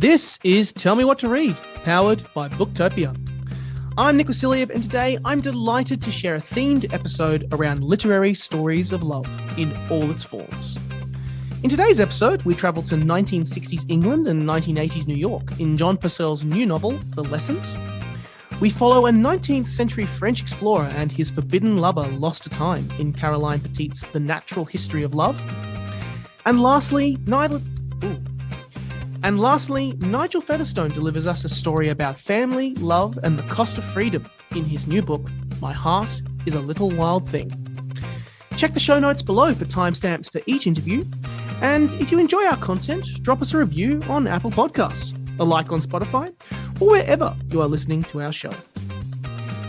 This is Tell Me What to Read, powered by Booktopia. I'm Nick Vasiliev, and today I'm delighted to share a themed episode around literary stories of love in all its forms. In today's episode, we travel to 1960s England and 1980s New York in John Purcell's new novel, The Lessons. We follow a 19th century French explorer and his forbidden lover lost to time in Caroline Petit's The Natural History of Love. And lastly, Nigel Featherstone delivers us a story about family, love, and the cost of freedom in his new book, My Heart is a Little Wild Thing. Check the show notes below for timestamps for each interview. And if you enjoy our content, drop us a review on Apple Podcasts, a like on Spotify, or wherever you are listening to our show.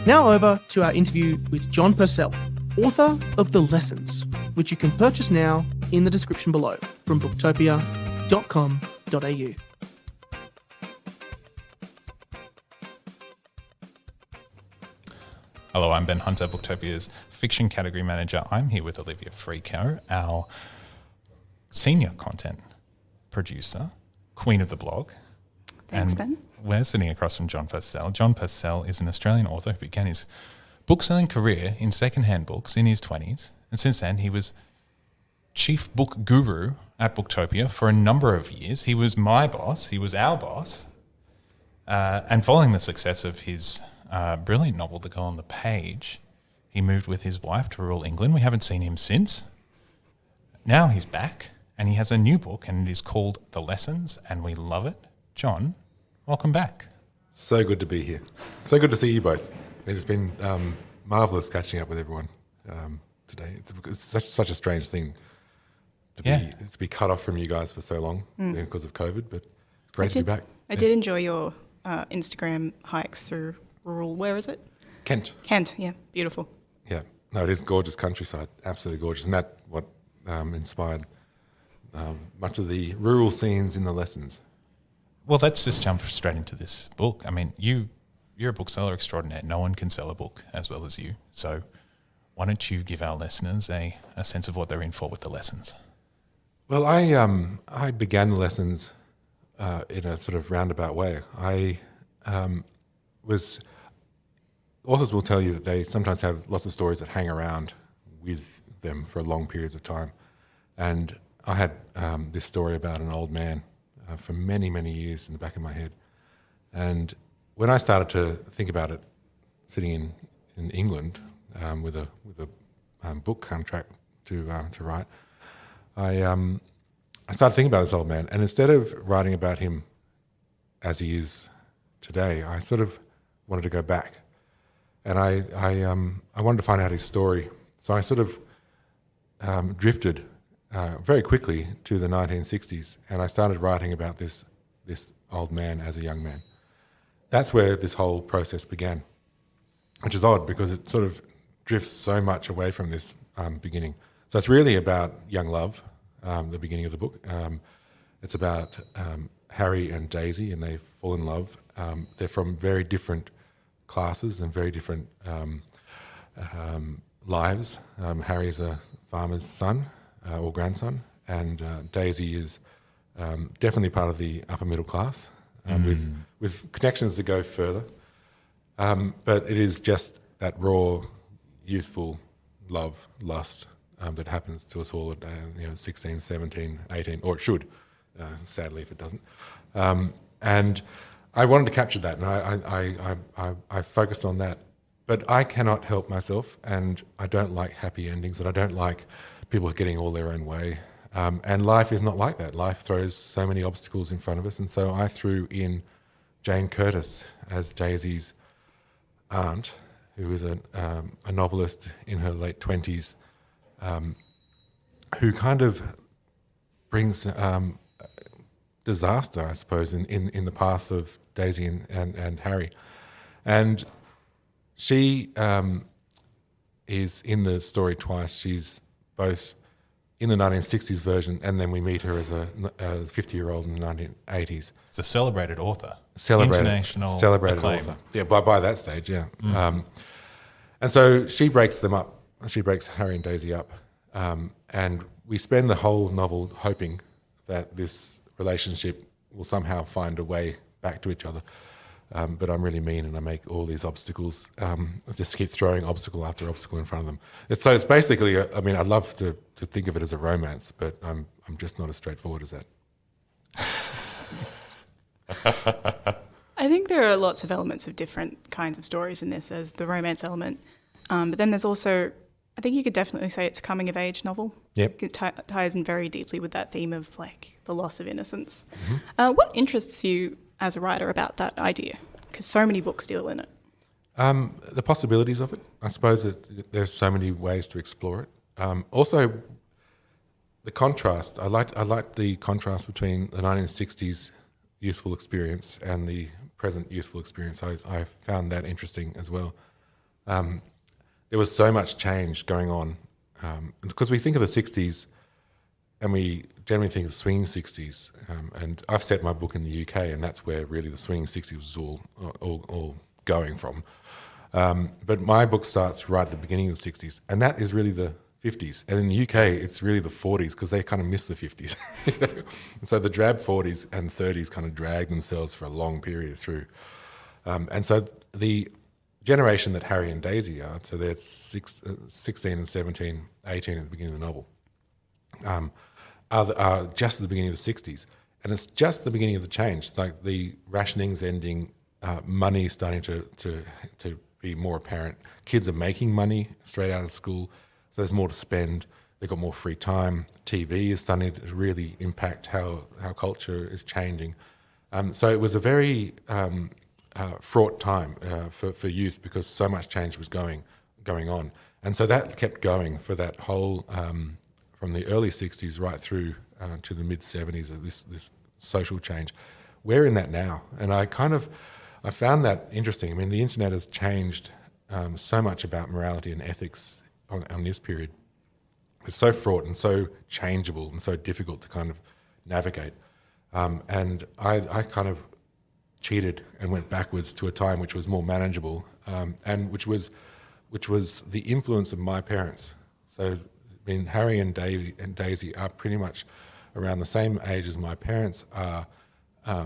Now over to our interview with John Purcell, author of The Lessons, which you can purchase now in the description below from booktopia.com.au. Hello, I'm Ben Hunter, Booktopia's fiction category manager. I'm here with Olivia Frico, our senior content producer, queen of the blog. Thanks, and Ben. We're sitting across from John Purcell. John Purcell is an Australian author who began his book-selling career in second-hand books in his 20s. And since then, he was chief book guru at Booktopia for a number of years. He was my boss. He was our boss. And following the success of his brilliant novel, The Girl on the Page, he moved with his wife to rural England. We haven't seen him since. Now he's back, and he has a new book, and it is called The Lessons, and we love it. John, welcome back. So good to be here. So good to see you both. It's been marvellous catching up with everyone today. It's such a strange thing to be cut off from you guys for so long because of COVID, but great to be back. I did enjoy your Instagram hikes through rural, where is it? Kent, yeah, beautiful. Yeah, no, it is gorgeous countryside, absolutely gorgeous, and that's what inspired much of the rural scenes in The Lessons. Well, let's just jump straight into this book. I mean, you're a bookseller extraordinaire. No one can sell a book as well as you. So why don't you give our listeners a sense of what they're in for with The Lessons? Well, I began The Lessons in a sort of roundabout way. Authors will tell you that they sometimes have lots of stories that hang around with them for long periods of time. And I had this story about an old man for many, many years in the back of my head. And when I started to think about it, sitting in England with a book contract to write, I started thinking about this old man. And instead of writing about him as he is today, I sort of wanted to go back. And I wanted to find out his story. So I sort of drifted very quickly to the 1960s, and I started writing about this old man as a young man. That's where this whole process began, which is odd because it sort of drifts so much away from this beginning. So it's really about young love, the beginning of the book. It's about Harry and Daisy, and they fall in love. They're from very different classes and very different lives. Harry's a farmer's son or grandson, and Daisy is definitely part of the upper middle class with connections that go further. But it is just that raw, youthful love, lust that happens to us all at 16, 17, 18, or it should, sadly if it doesn't. And I wanted to capture that, and I focused on that. But I cannot help myself, and I don't like happy endings, and I don't like people getting all their own way. And life is not like that. Life throws so many obstacles in front of us, and so I threw in Jane Curtis as Daisy's aunt, who is a novelist in her late 20s, who kind of brings disaster, I suppose, in the path of Daisy and Harry. And she is in the story twice. She's both in the 1960s version, and then we meet her as a 50-year-old in the 1980s. It's a celebrated author. International acclaim. author. Yeah, by that stage, yeah. And so she breaks them up. She breaks Harry and Daisy up. And we spend the whole novel hoping that this relationship will somehow find a way back to each other. But I'm really mean, and I make all these obstacles. I just keep throwing obstacle after obstacle in front of them. It's basically, I'd love to think of it as a romance, but I'm just not as straightforward as that. I think there are lots of elements of different kinds of stories in this. There's the romance element, but then there's also, I think you could definitely say it's a coming-of-age novel. Yep. It ties in very deeply with that theme of like the loss of innocence. Mm-hmm. What interests you as a writer about that idea? Because so many books deal in it. The possibilities of it. I suppose that there's so many ways to explore it. Also, the contrast. I like the contrast between the 1960s youthful experience and the present youthful experience. I found that interesting as well. There was so much change going on because we think of the 60s and we generally think of swinging 60s. And I've set my book in the UK, and that's where really the swinging 60s was all going from. But my book starts right at the beginning of the 60s, and that is really the 50s. And in the UK, it's really the 40s because they kind of miss the 50s. And so the drab 40s and 30s kind of drag themselves for a long period through. And so the generation that Harry and Daisy are, so they're 16 and 17, 18 at the beginning of the novel, are just at the beginning of the 60s. And it's just the beginning of the change, like the rationing's ending, money starting to be more apparent. Kids are making money straight out of school, so there's more to spend. They've got more free time. TV is starting to really impact how culture is changing. So it was a very fraught time for youth because so much change was going on. And so that kept going for that whole, from the early 60s right through to the mid-70s of this social change. We're in that now. And I found that interesting. I mean, the internet has changed so much about morality and ethics on this period. It's so fraught and so changeable and so difficult to kind of navigate. And I kind of cheated and went backwards to a time which was more manageable, and which was the influence of my parents. So, I mean, Harry and Daisy are pretty much around the same age as my parents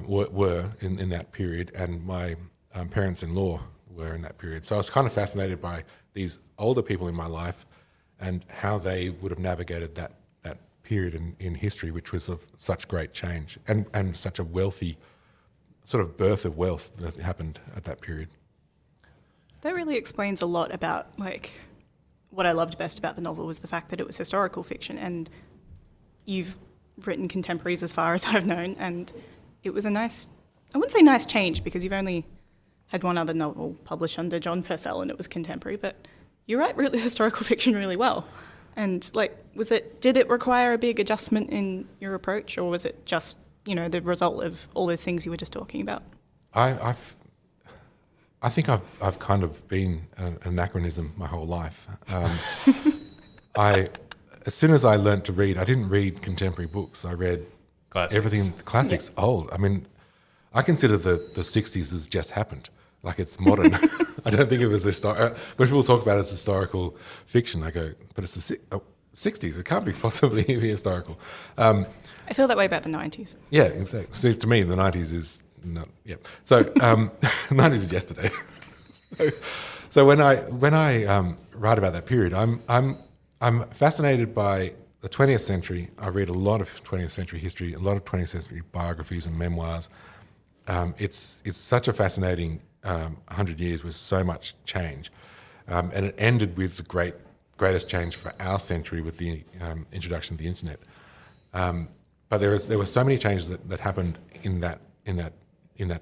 were in that period, and my parents-in-law were in that period. So I was kind of fascinated by these older people in my life and how they would have navigated that period in history, which was of such great change and such a wealthy sort of birth of wealth that happened at that period. That really explains a lot about, like, what I loved best about the novel was the fact that it was historical fiction, and you've written contemporaries as far as I've known, and it was a nice, I wouldn't say nice change because you've only had one other novel published under John Purcell and it was contemporary, but you write really historical fiction really well. And like, did it require a big adjustment in your approach, or was it just, the result of all those things you were just talking about? I think I've kind of been an anachronism my whole life. As soon as I learnt to read, I didn't read contemporary books. I read everything, classics, old. I mean, I consider the 60s as just happened. Like, it's modern. I don't think of it as historical. When people talk about it as historical fiction, I go, but it's the 60s. It can't be possibly be historical. I feel that way about the 90s. Yeah, exactly. So to me, the 90s is not. Yeah. So 90s is yesterday. So when I write about that period, I'm fascinated by the 20th century. I read a lot of 20th century history, a lot of 20th century biographies and memoirs. It's such a fascinating 100 years with so much change, and it ended with the greatest change for our century with the introduction of the internet. But there were so many changes that happened in that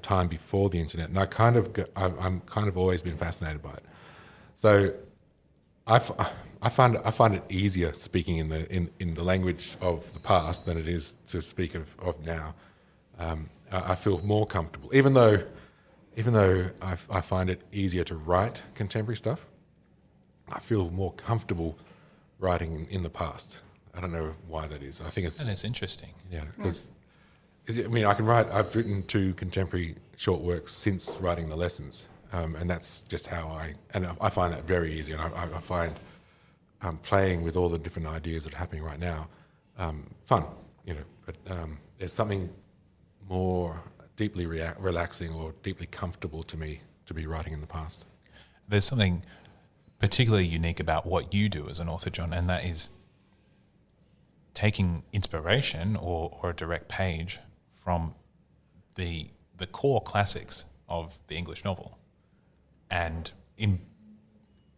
time before the internet, and I'm kind of always been fascinated by it. So I find it easier speaking in the language of the past than it is to speak of now. I feel more comfortable, even though I find it easier to write contemporary stuff. I feel more comfortable writing in the past. I don't know why that is. I think it's... And it's interesting. Yeah, because, I mean, I've written 2 contemporary short works since writing the lessons, and that's just how I find that very easy, and I find playing with all the different ideas that are happening right now fun, but there's something more deeply relaxing or deeply comfortable to me to be writing in the past. There's something particularly unique about what you do as an author, John, and that is taking inspiration or a direct page from the core classics of the English novel and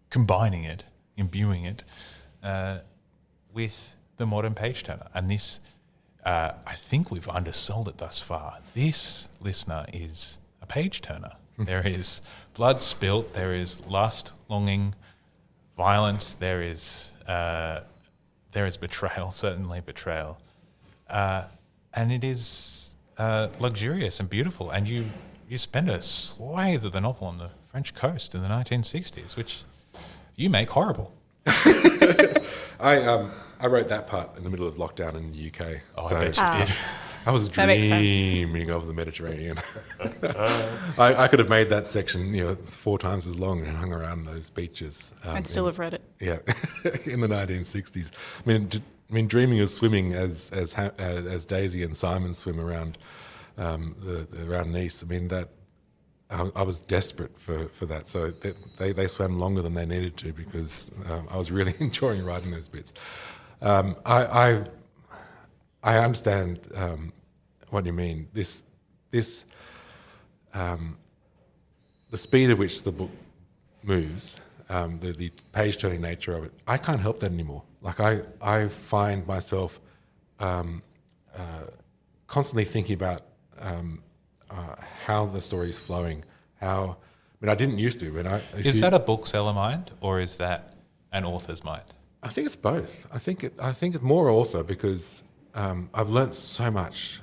combining it, imbuing it with the modern page turner. And this, I think we've undersold it thus far. This, listener, is a page turner. There is blood spilt, there is lust, longing, violence, there is betrayal, certainly betrayal. And it is luxurious and beautiful. And you spend a swathe of the novel on the French coast in the 1960s, which you make horrible. I wrote that part in the middle of lockdown in the UK. Oh, I bet you did. I was dreaming of the Mediterranean. I could have made that section, 4 times as long and hung around those beaches. I'd still have read it. Yeah, in the 1960s. I mean, dreaming of swimming as Daisy and Simon swim around around Nice. I mean, that I was desperate for that. So they swam longer than they needed to because I was really enjoying writing those bits. I understand what you mean. The speed at which the book moves, the page-turning nature of it, I can't help that anymore. Like I find myself constantly thinking about how the story is flowing. I didn't used to. Is that a bookseller mind or is that an author's mind? I think it's both. I think it's more author because I've learnt so much.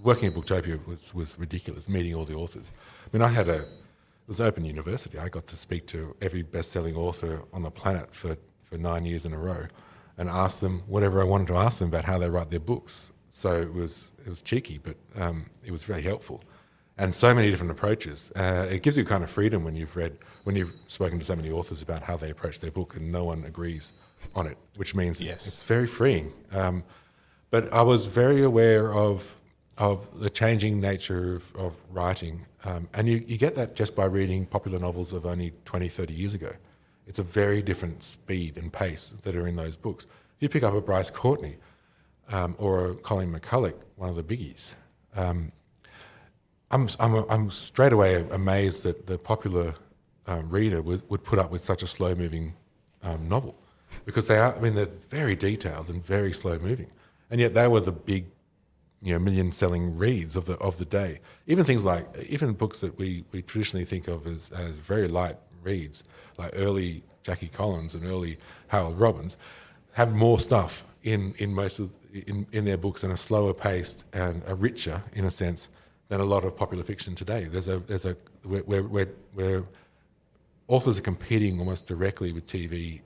Working at Booktopia was ridiculous, meeting all the authors. I mean, it was an open university. I got to speak to every best-selling author on the planet for 9 years in a row and ask them whatever I wanted to ask them about how they write their books. So it was cheeky, but it was very helpful. And so many different approaches. It gives you kind of freedom when you've spoken to so many authors about how they approach their book and no one agrees on it, which means it's very freeing. But I was very aware of the changing nature of writing. And you get that just by reading popular novels of only 20, 30 years ago. It's a very different speed and pace that are in those books. If you pick up a Bryce Courtney or a Colin McCulloch, one of the biggies, I'm straight away amazed that the popular reader would put up with such a slow-moving novel because they're very detailed and very slow-moving, and yet they were the big, million-selling reads of the day. Even things like books that we traditionally think of as very light reads, like early Jackie Collins and early Harold Robbins, have more stuff in their books and are slower paced and are richer in a sense than a lot of popular fiction today. Where authors are competing almost directly with TV,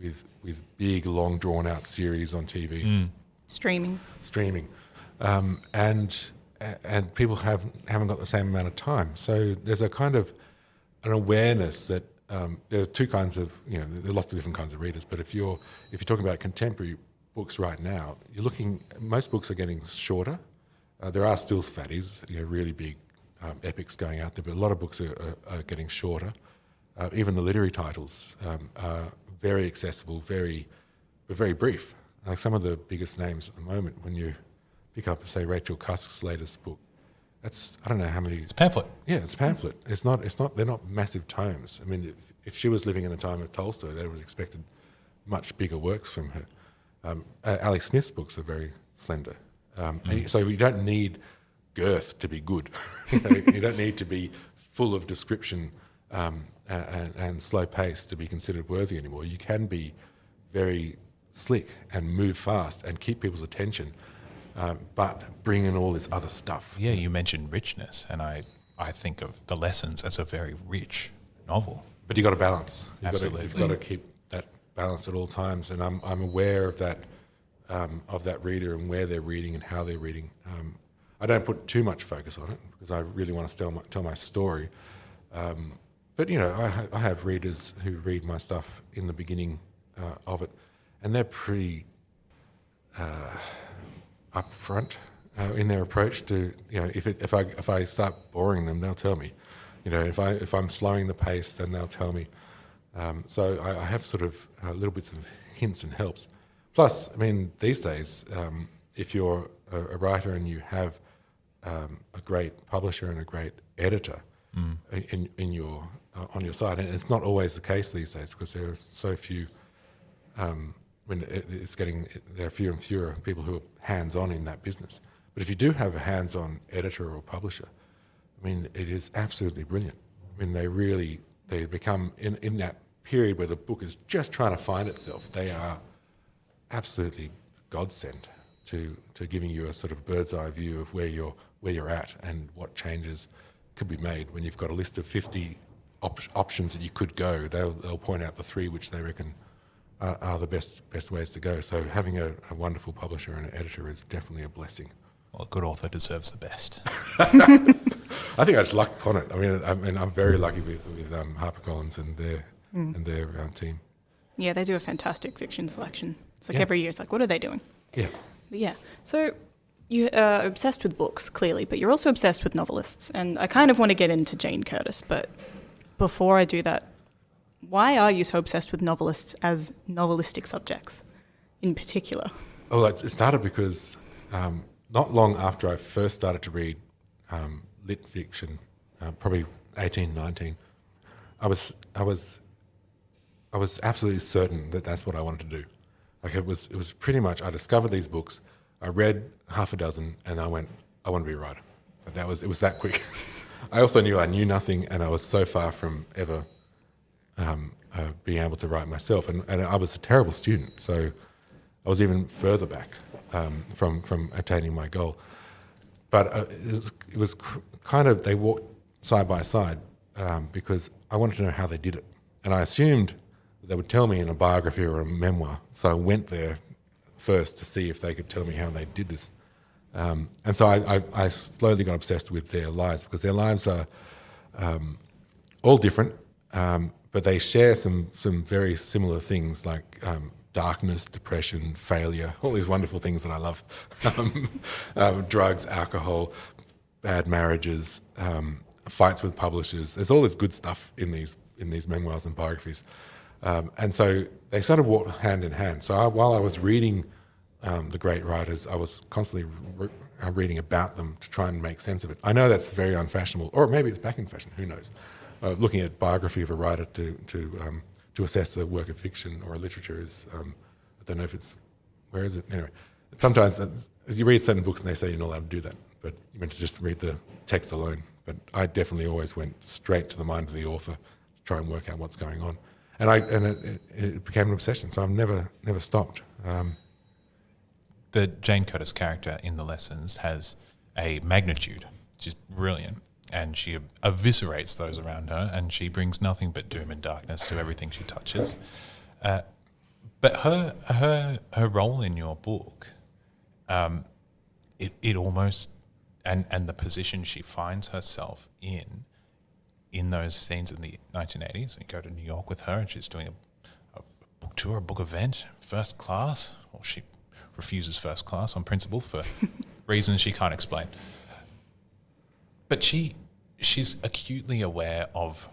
with big, long, drawn-out series on TV. Streaming, and people haven't got the same amount of time. So there's a kind of an awareness that there are two kinds of there are lots of different kinds of readers. But if you're talking about contemporary books right now, most books are getting shorter. There are still fatties, really big epics going out there, but a lot of books are getting shorter. Even the literary titles are very accessible, very brief. Like some of the biggest names at the moment, when you pick up, say, Rachel Cusk's latest book, that's, I don't know how many. It's a pamphlet. Yeah, it's a pamphlet. It's not. They're not massive tomes. I mean, if she was living in the time of Tolstoy, they would have expected much bigger works from her. Alex Smith's books are very slender. And so you don't need girth to be good. You don't need to be full of description and slow pace to be considered worthy anymore. You can be very slick and move fast and keep people's attention, but bring in all this other stuff. Yeah, you mentioned richness, and I think of The Lessons as a very rich novel. But you've got to balance. Absolutely. You've got to keep that balance at all times, and I'm aware of that. Of that reader and where they're reading and how they're reading. I don't put too much focus on it because I really want to tell my story. But I have readers who read my stuff in the beginning of it, and they're pretty upfront in their approach to, if I start boring them, they'll tell me. If I'm slowing the pace, then they'll tell me. So I have sort of little bits of hints and helps. Plus, I mean, these days, if you're a writer and you have a great publisher and a great editor in your on your side, and it's not always the case these days because there are so few. There are fewer and fewer people who are hands-on in that business. But if you do have a hands-on editor or publisher, I mean, it is absolutely brilliant. I mean, they become, in that period where the book is just trying to find itself, they are absolutely godsend to giving you a sort of bird's eye view of where you're at and what changes could be made. When you've got a list of 50 options that you could go, they'll point out the 3 which they reckon are the best ways to go. So having a wonderful publisher and an editor is definitely a blessing. Well, a good author deserves the best. I think I just lucked upon it. I mean, I'm very lucky with HarperCollins and their team. Yeah, they do a fantastic fiction selection. It's like Yeah. every year it's like, what are they doing? Yeah. But yeah, so you are obsessed with books, clearly, but you're also obsessed with novelists. And I kind of want to get into Jane Curtis, but before I do that, why are you so obsessed with novelists as novelistic subjects in particular? Well, it started because not long after I first started to read lit fiction, probably 18, 19, I was absolutely certain that that's what I wanted to do. Like it was pretty much, I discovered these books, I read half a dozen, and I went, I want to be a writer. But it was that quick. I also knew I knew nothing, and I was so far from ever being able to write myself. And I was a terrible student, so I was even further back from attaining my goal. But it was kind of, they walked side by side because I wanted to know how they did it. And I assumed they would tell me in a biography or a memoir. So I went there first to see if they could tell me how they did this. And so I slowly got obsessed with their lives because their lives are all different, but they share some very similar things like darkness, depression, failure, all these wonderful things that I love. Drugs, alcohol, bad marriages, fights with publishers. There's all this good stuff in these memoirs and biographies. And so they sort of walk hand in hand. So while I was reading the great writers, I was constantly reading about them to try and make sense of it. I know that's very unfashionable, or maybe it's back in fashion, who knows. Looking at biography of a writer to assess a work of fiction or a literature is, I don't know if it's, where is it? Anyway, sometimes you read certain books and they say you're not allowed to do that, but you're meant to just read the text alone. But I definitely always went straight to the mind of the author to try and work out what's going on. And it became an obsession, so I've never stopped. The Jane Curtis character in the lessons has a magnitude, which is brilliant, and she eviscerates those around her, and she brings nothing but doom and darkness to everything she touches. But her role in your book, it almost, and the position she finds herself in those scenes in the 1980s. We go to New York with her, and she's doing a book tour, a book event, first class. Well, she refuses first class on principle for reasons she can't explain. But she's acutely aware of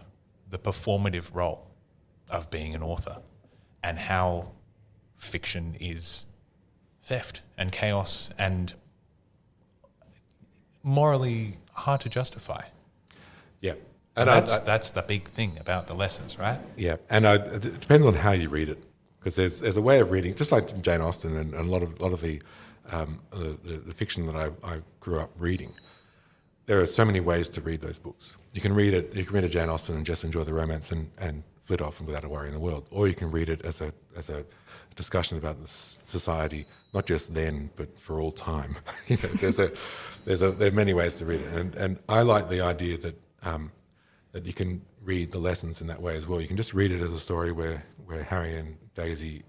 the performative role of being an author and how fiction is theft and chaos and morally hard to justify. Yeah. And that's the big thing about the lessons, right? Yeah, and it depends on how you read it, because there's a way of reading, just like Jane Austen and a lot of the fiction that I grew up reading. There are so many ways to read those books. You can read a Jane Austen and just enjoy the romance and flit off without a worry in the world, or you can read it as a discussion about the society, not just then but for all time. There are many ways to read it, and I like the idea that you can read the lessons in that way as well. You can just read it as a story where Harry and Daisy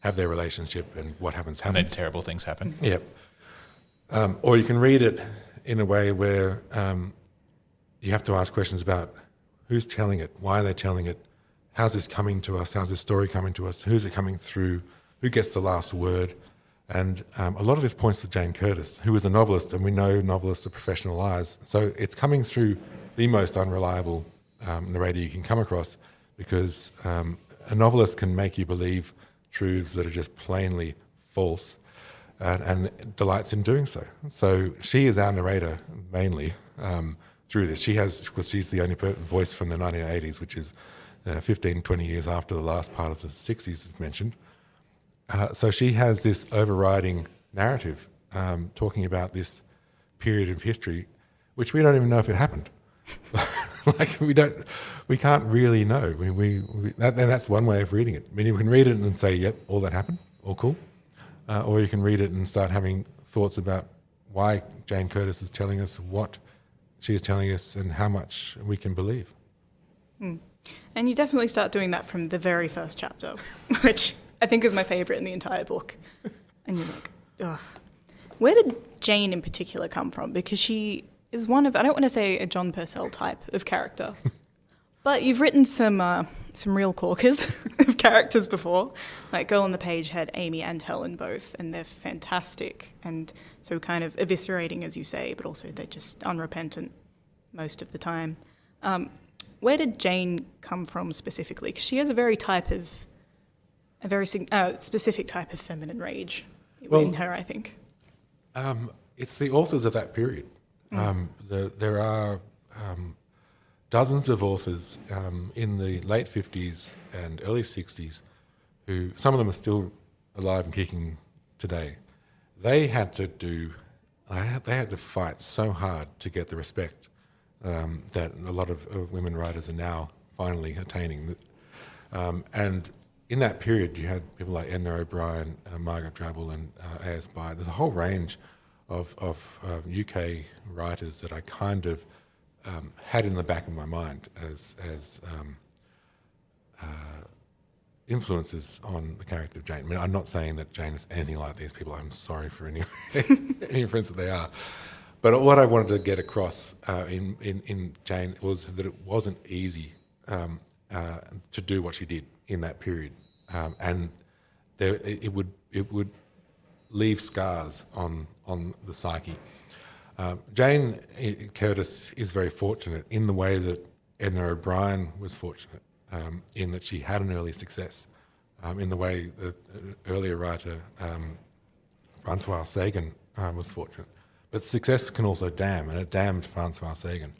have their relationship and what happens. And then terrible things happen. Yep. Or you can read it in a way where you have to ask questions about who's telling it, why are they telling it, how's this coming to us, how's this story coming to us, who's it coming through, who gets the last word. And a lot of this points to Jane Curtis, who was a novelist, and we know novelists are professional liars. So it's coming through the most unreliable narrator you can come across, because a novelist can make you believe truths that are just plainly false, and delights in doing so. So she is our narrator mainly through this. Because she's the only voice from the 1980s, which is 15, 20 years after the last part of the 60s is mentioned. So she has this overriding narrative talking about this period of history, which we don't even know if it happened. Like we can't really know. And that's one way of reading it. I mean, you can read it and say, "Yep, all that happened, all cool," or you can read it and start having thoughts about why Jane Curtis is telling us what she is telling us and how much we can believe. And you definitely start doing that from the very first chapter, which I think is my favourite in the entire book. And you're like, ugh. Where did Jane in particular come from? Because she is one of, I don't want to say a John Purcell type of character, but you've written some real corkers of characters before. Like Girl on the Page had Amy and Helen both, and they're fantastic. And so kind of eviscerating, as you say, but also they're just unrepentant most of the time. Where did Jane come from specifically? Because she has a very specific type of feminine rage in her, I think. It's the authors of that period. There are dozens of authors in the late 50s and early 60s who, some of them are still alive and kicking today. They had to fight so hard to get the respect that a lot of women writers are now finally attaining. And in that period, you had people like Edna O'Brien, Margaret Drabble, and A.S. Byatt. There's a whole range of UK writers that I kind of had in the back of my mind as influences on the character of Jane. I mean, I'm not saying that Jane is anything like these people. I'm sorry for any influence that they are. But what I wanted to get across in Jane was that it wasn't easy to do what she did in that period, and it would leave scars on the psyche. Jane Curtis is very fortunate in the way that Edna O'Brien was fortunate, in that she had an early success, in the way that earlier writer Francois Sagan was fortunate. But success can also damn, and it damned Francois Sagan,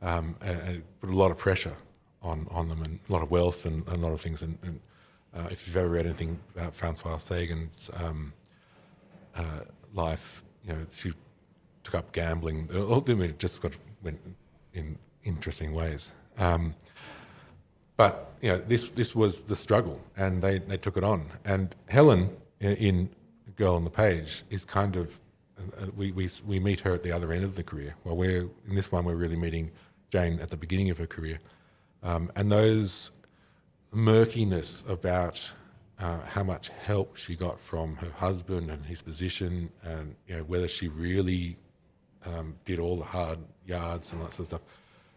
and it put a lot of pressure on them, and a lot of wealth and a lot of things. And if you've ever read anything about Francois Sagan's life, she took up gambling. It just went in interesting ways. But this was the struggle, and they took it on. And Helen in Girl on the Page is kind of we meet her at the other end of the career. Well, in this one we're really meeting Jane at the beginning of her career, and those murkiness about how much help she got from her husband and his position, and whether she really did all the hard yards and that sort of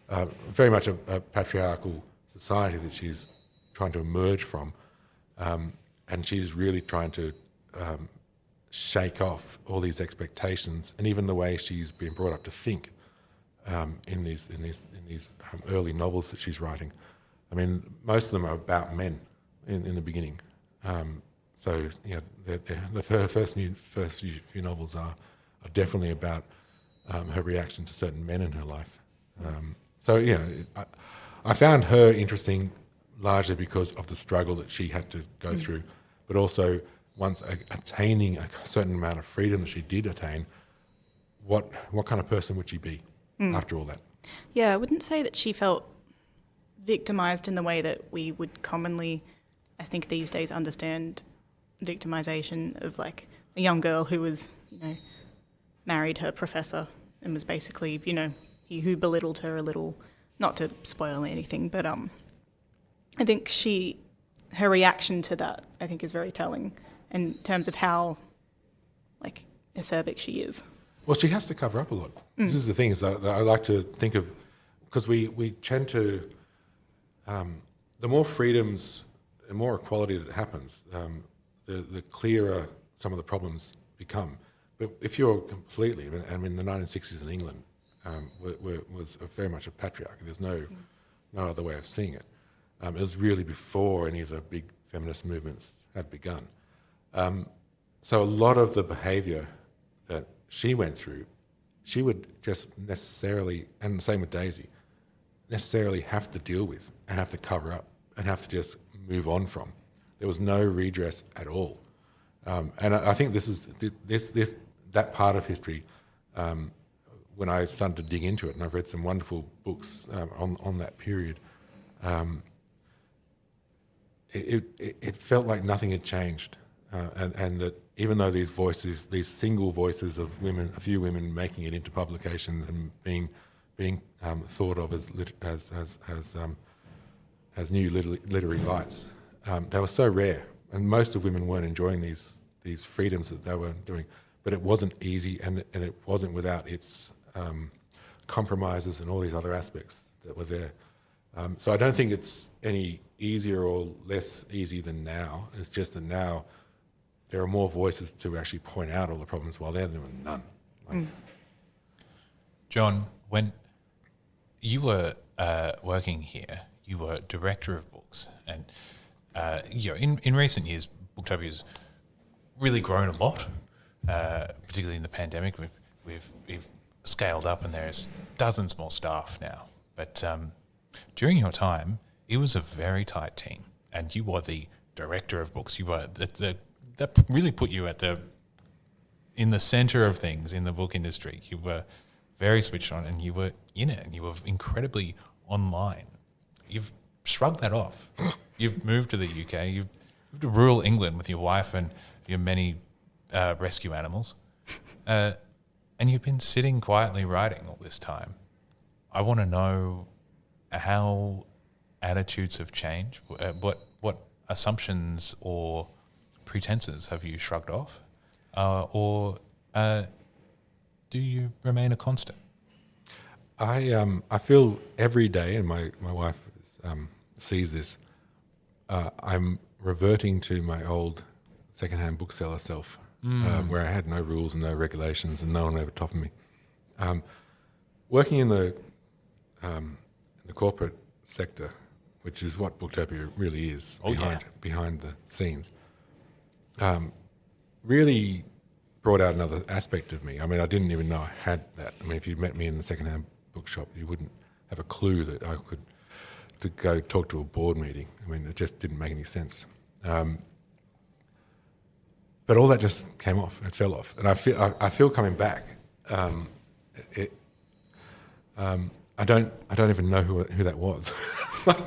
stuff. Very much a patriarchal society that she's trying to emerge from, and she's really trying to shake off all these expectations, and even the way she's been brought up to think in these early novels that she's writing. I mean, most of them are about men in the beginning. So her first few novels are definitely about her reaction to certain men in her life. I found her interesting largely because of the struggle that she had to go through, but also once attaining a certain amount of freedom that she did attain, what kind of person would she be after all that? Yeah, I wouldn't say that she felt victimised in the way that we would commonly, I think these days, understand victimisation of like a young girl who was, married her professor and was basically, he who belittled her a little, not to spoil anything, but I think her reaction to that, I think, is very telling in terms of how, acerbic she is. Well, she has to cover up a lot. This is the thing, is that I like to think of, because we tend to, the more freedoms, the more equality that happens, the clearer some of the problems become. But if you're completely, I mean, the 1960s in England was very much a patriarchy. There's no other way of seeing it. It was really before any of the big feminist movements had begun. So a lot of the behaviour that she went through, she would just necessarily, and the same with Daisy, necessarily have to deal with and have to cover up and have to just move on from. There was no redress at all. And I think this is that part of history, when I started to dig into it, and I've read some wonderful books on that period, it felt like nothing had changed. And that even though these voices, these single voices of women, a few women making it into publications and being thought of as new literary lights, they were so rare, and most of women weren't enjoying these freedoms that they were doing. But it wasn't easy, and it wasn't without its compromises and all these other aspects that were there. So I don't think it's any easier or less easy than now. It's just that now there are more voices to actually point out all the problems, while there were none. John, when you were working here, you were director of books, and in recent years, Booktopia's really grown a lot, particularly in the pandemic. We've scaled up, and there's dozens more staff now. But during your time, it was a very tight team, and you were the director of books. You were that really put you in the centre of things in the book industry. You were very switched on, and you were in it, and you were incredibly online. You've shrugged that off. You've moved to the UK. You've moved to rural England with your wife and your many rescue animals, and you've been sitting quietly writing all this time. I want to know how attitudes have changed. What assumptions or pretenses have you shrugged off, or do you remain a constant? I feel every day, and my wife sees this, I'm reverting to my old secondhand bookseller self, where I had no rules and no regulations and no one over top of me. Working in the corporate sector, which is what Booktopia really is, behind the scenes, really brought out another aspect of me. I mean, I didn't even know I had that. I mean, if you met me in the secondhand bookshop, you wouldn't have a clue that I could to go talk to a board meeting. I mean, it just didn't make any sense. But all that just came off. It fell off, and I feel coming back. I don't even know who that was.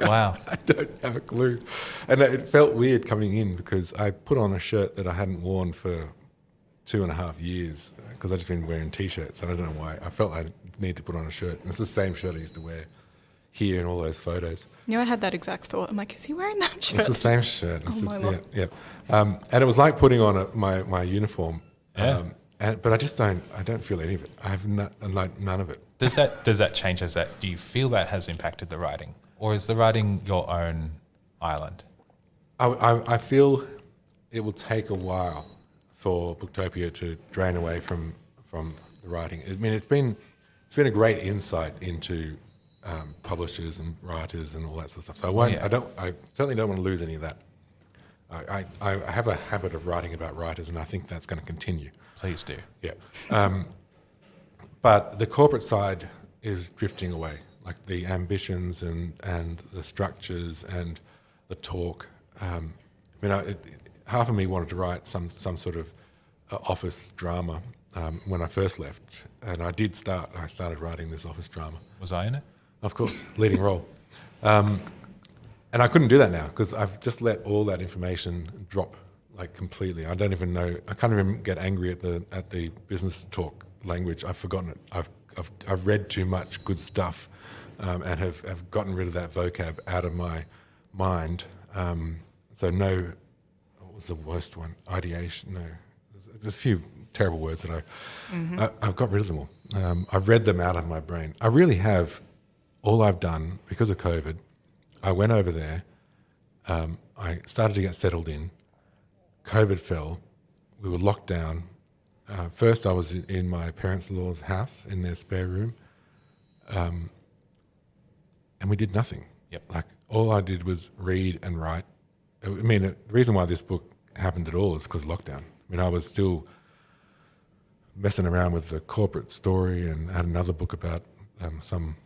Wow. I don't have a clue, and it felt weird coming in because I put on a shirt that I hadn't worn for 2.5 years because I'd just been wearing t-shirts, and I don't know why. I felt I needed to put on a shirt, and it's the same shirt I used to wear here in all those photos. You know, I had that exact thought. I'm like, is he wearing that shirt? It's the same shirt. My Lord. Yeah. And it was like putting on my uniform. Yeah. But I just don't feel any of it. I have none of it. Does that change? Do you feel that has impacted the writing, or is the writing your own island? I feel it will take a while for Booktopia to drain away from the writing. I mean, it's been a great insight into publishers and writers and all that sort of stuff. So I certainly don't want to lose any of that. I have a habit of writing about writers, and I think that's going to continue. Please do. Yeah. But the corporate side is drifting away, like the ambitions and the structures and the talk. Half of me wanted to write some sort of office drama when I first left, and I started writing this office drama. Was I in it? Of course, leading role. And I couldn't do that now because I've just let all that information drop like completely. I don't even know. I can't even get angry at the business talk language. I've forgotten it. I've read too much good stuff, and have gotten rid of that vocab out of my mind. So no, what was the worst one? Ideation. No, there's a few terrible words that I've got rid of them all. I've read them out of my brain. I really have. All I've done, because of COVID, I went over there, I started to get settled in, COVID fell, we were locked down. First, I was in my parents-in-law's house in their spare room, and we did nothing. Yep. Like, all I did was read and write. I mean, the reason why this book happened at all is because of lockdown. I mean, I was still messing around with the corporate story and had another book about some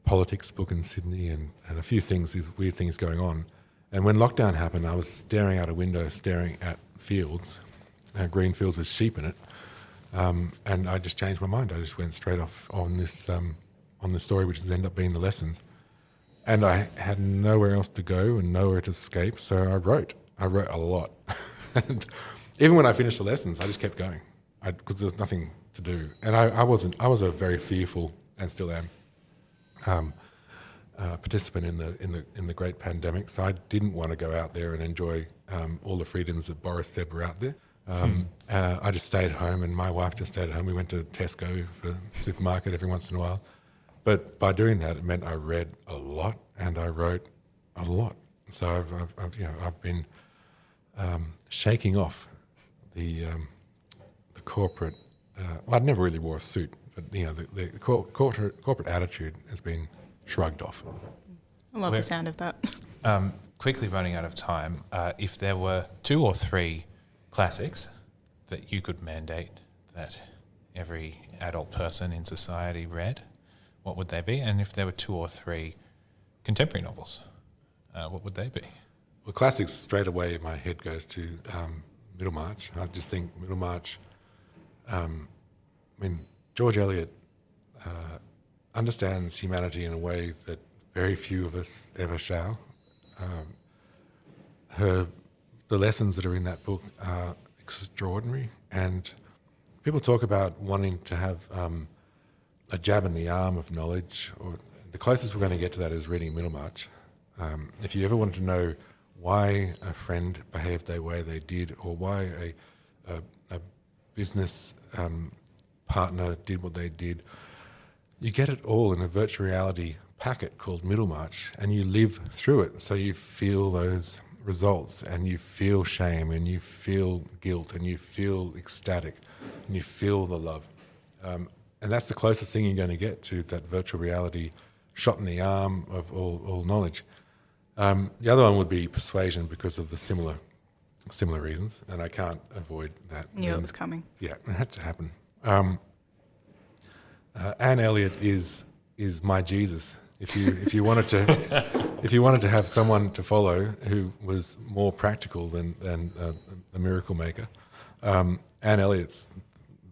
politics book in Sydney and a few things, these weird things going on. And when lockdown happened, I was staring out a window, staring at fields, green fields with sheep in it. And I just changed my mind. I just went straight off on this story, which has ended up being the lessons. And I had nowhere else to go and nowhere to escape, so I wrote. I wrote a lot. And even when I finished the lessons, I just kept going because there was nothing to do. And I was a very fearful, and still am, participant in the great pandemic. So I didn't want to go out there and enjoy all the freedoms that Boris said were out there. I just stayed at home, and my wife just stayed at home. We went to Tesco for the supermarket every once in a while. But by doing that, it meant I read a lot and I wrote a lot. So I've been shaking off the corporate. Well, I never really wore a suit, but the corporate attitude has been shrugged off. I love the sound of that. Quickly running out of time. If there were 2 or 3 classics that you could mandate that every adult person in society read, what would they be? And if there were 2 or 3 contemporary novels, what would they be? Well, classics, straight away my head goes to Middlemarch. I just think Middlemarch, George Eliot understands humanity in a way that very few of us ever shall. The lessons that are in that book are extraordinary, and people talk about wanting to have a jab in the arm of knowledge, or the closest we're going to get to that is reading Middlemarch. If you ever wanted to know why a friend behaved the way they did, or why a business partner did what they did, you get it all in a virtual reality packet called Middlemarch, and you live through it. So you feel those results, and you feel shame, and you feel guilt, and you feel ecstatic, and you feel the love. And that's the closest thing you're going to get to that virtual reality shot in the arm of all knowledge. The other one would be Persuasion, because of the similar reasons, and I can't avoid that. Knew it was coming. Yeah, it had to happen. Anne Elliot is my Jesus. If you wanted to have someone to follow who was more practical than the miracle maker, Anne Elliot's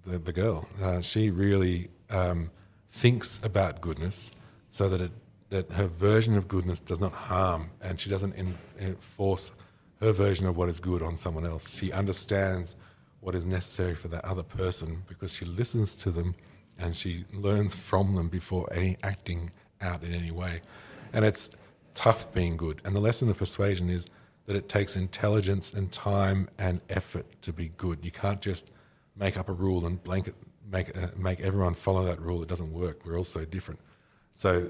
the girl. She really thinks about goodness so that her version of goodness does not harm, and she doesn't enforce her version of what is good on someone else. She understands what is necessary for that other person because she listens to them and she learns from them before acting out in any way. And it's tough being good. And the lesson of Persuasion is that it takes intelligence and time and effort to be good. You can't just make up a rule and make everyone follow that rule. It doesn't work. We're all so different. So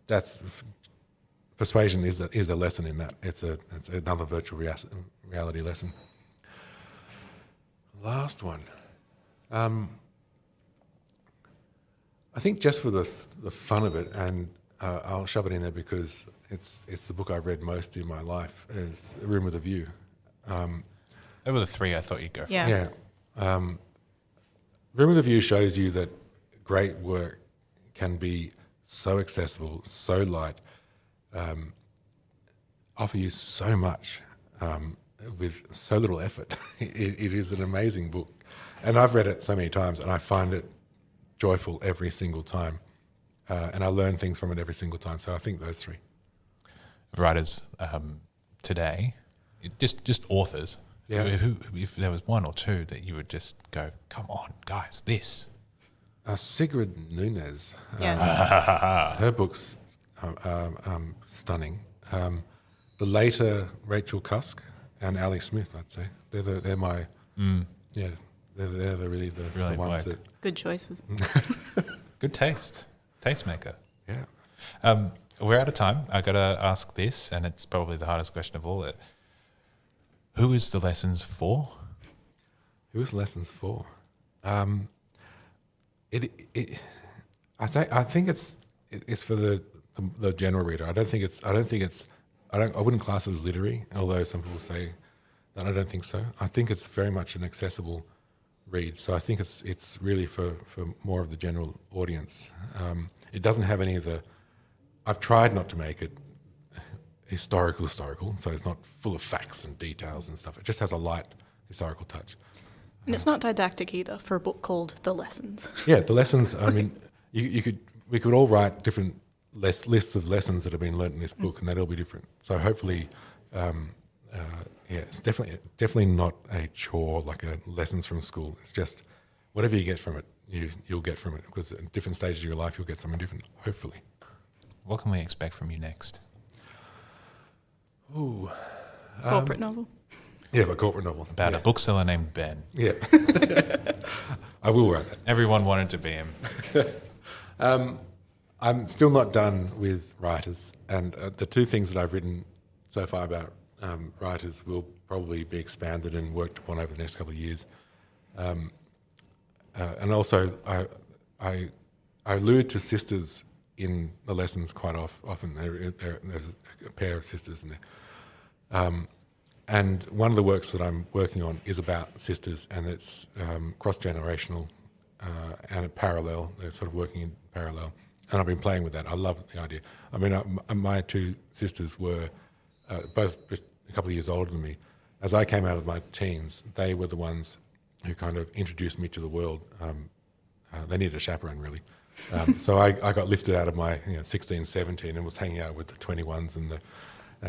that's Persuasion is a lesson in that. It's another virtual reality lesson. Last one. I think just for the fun of it, and I'll shove it in there because it's the book I've read most in my life, is A Room with a View. There were the 3 I thought you'd go for. Yeah. Room with a View shows you that great work can be so accessible, so light, offer you so much with so little effort. It is an amazing book. And I've read it so many times, and I find it joyful every single time. And I learn things from it every single time. So I think those 3. Writers today, just authors, who, if there was 1 or 2 that you would just go, come on, guys, this. Sigrid Nunez. Yes. Her books are stunning. The later Rachel Cusk and Ali Smith, I'd say. They're my... They're really the ones that... Good choices. Good taste. Tastemaker. Yeah. We're out of time. I got to ask this, and it's probably the hardest question of all. Who is the lessons for? Who is Lessons for? I think it's for the general reader. I wouldn't class it as literary, although some people say that. I don't think so. I think it's very much an accessible read. So I think it's really for more of the general audience. It doesn't have any of the. I've tried not to make it historical, so it's not full of facts and details and stuff. It just has a light historical touch. And it's not didactic either for a book called The Lessons. Yeah, the lessons. I mean, we could all write different lists of lessons that have been learnt in this book, and they'd all be different. So hopefully, it's definitely not a chore like a lessons from school. It's just whatever you get from it, you'll get from it, because at different stages of your life, you'll get something different. Hopefully. What can we expect from you next? Ooh, Corporate novel. yeah, a corporate novel About a bookseller named Ben. Yeah, I will write that. Everyone wanted to be him. I'm still not done with writers, and the two things that I've written so far about writers will probably be expanded and worked upon over the next couple of years. And also, I allude to sisters in the lessons quite often. There's a pair of sisters in there. And one of the works that I'm working on is about sisters, and it's cross-generational and a parallel. They're sort of working in parallel. And I've been playing with that. I love the idea. I mean, my two sisters were both a couple of years older than me. As I came out of my teens, they were the ones who kind of introduced me to the world. They needed a chaperone, really. So I got lifted out of my 16, 17 and was hanging out with the 21s and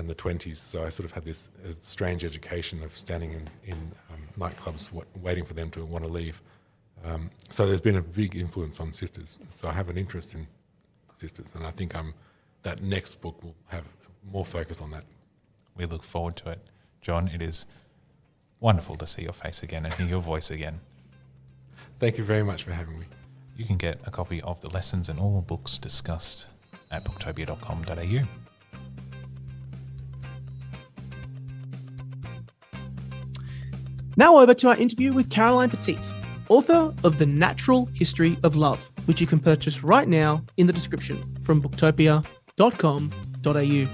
the 20s. So I sort of had this strange education of standing in nightclubs waiting for them to want to leave. So there's been a big influence on sisters. So I have an interest in sisters, and I think that next book will have more focus on that. We look forward to it. John, it is wonderful to see your face again and hear your voice again. Thank you very much for having me. You can get a copy of the lessons and all books discussed at booktopia.com.au. Now over to our interview with Caroline Petit, author of The Natural History of Love, which you can purchase right now in the description from booktopia.com.au.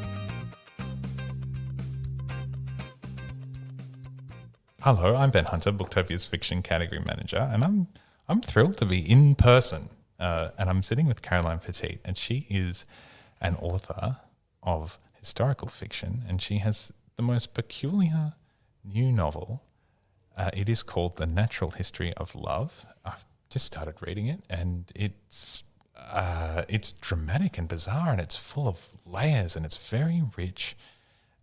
Hello, I'm Ben Hunter, Booktopia's fiction category manager, and I'm thrilled to be in person. And I'm sitting with Caroline Petit, and she is an author of historical fiction, and she has the most peculiar new novel. It is called The Natural History of Love. I've just started reading it, and it's dramatic and bizarre, and it's full of layers, and it's very rich,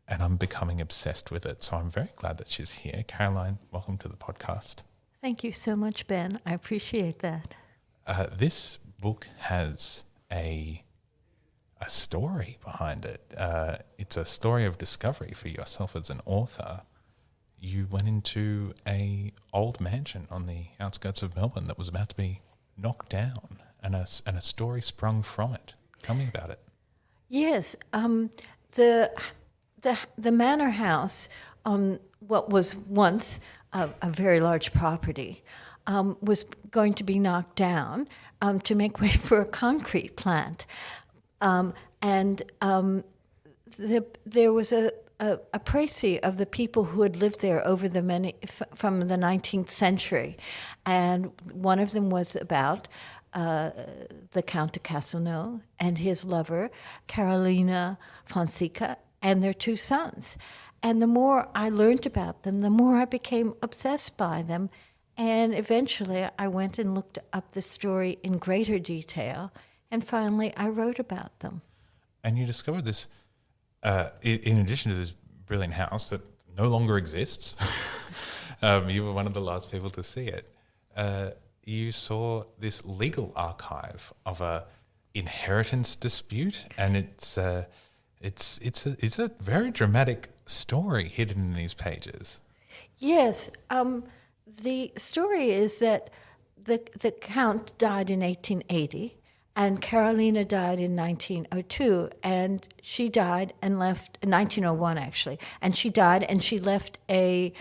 and I'm becoming obsessed with it. So I'm very glad that she's here. Caroline, welcome to the podcast. Thank you so much, Ben. I appreciate that. This book has a story behind it. It's a story of discovery for yourself as an author. You went into a old mansion on the outskirts of Melbourne that was about to be knocked down, and a story sprung from it. Tell me about it. Yes, the manor house on what was once a very large property was going to be knocked down to make way for a concrete plant, and there was a précis of the people who had lived there over from the 19th century, and one of them was about the Count de Castelnau and his lover, Carolina Fonseca, and their two sons. And the more I learned about them, the more I became obsessed by them. And eventually I went and looked up the story in greater detail, and finally I wrote about them. And you discovered this, in addition to this brilliant house that no longer exists, you were one of the last people to see it. You saw this legal archive of a inheritance dispute, and it's a very dramatic story hidden in these pages. Yes, the story is that the Count died in 1880, and Carolina died in 1902, and she died and left in 1901 actually, and she died and she left a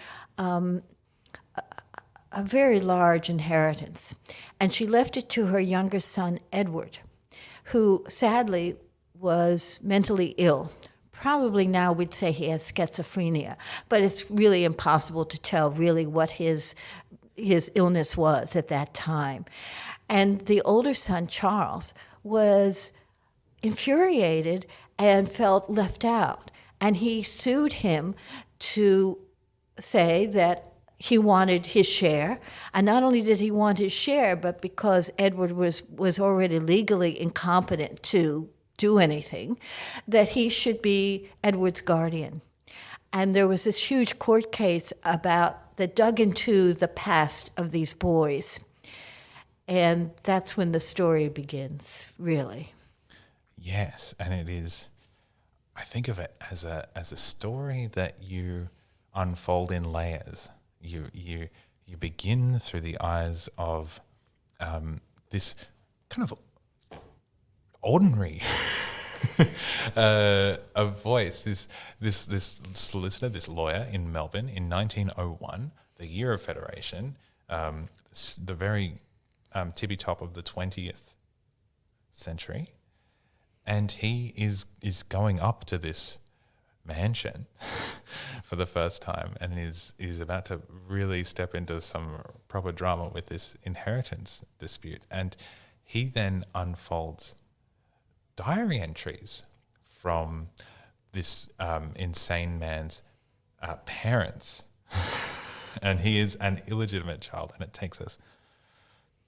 a very large inheritance, and she left it to her younger son, Edward, who sadly was mentally ill. Probably now we'd say he has schizophrenia, but it's really impossible to tell really what his illness was at that time. And the older son, Charles, was infuriated and felt left out. And he sued him to say that he wanted his share. And not only did he want his share, but because Edward was already legally incompetent to do anything, that he should be Edward's guardian. And there was this huge court case that dug into the past of these boys. And that's when the story begins, really. Yes, and it is. I think of it as a story that you unfold in layers. You begin through the eyes of this kind of ordinary a voice. This solicitor, this lawyer in Melbourne in 1901, the year of Federation, the very tippy top of the 20th century, and he is going up to this mansion for the first time, and is about to really step into some proper drama with this inheritance dispute. And he then unfolds diary entries from this insane man's parents, and he is an illegitimate child. And it takes us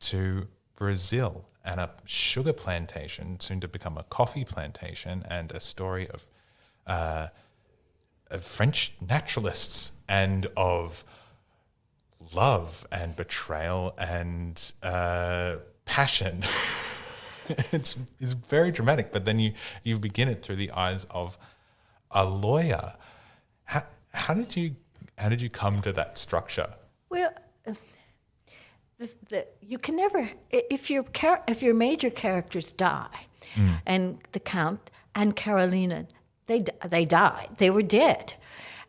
to Brazil and a sugar plantation, soon to become a coffee plantation, and a story of French naturalists and of love and betrayal and passion. It's very dramatic, but then you begin it through the eyes of a lawyer. How did you come to that structure? Well, you can never, if your major characters die, and the Count and Carolina, they died. They were dead,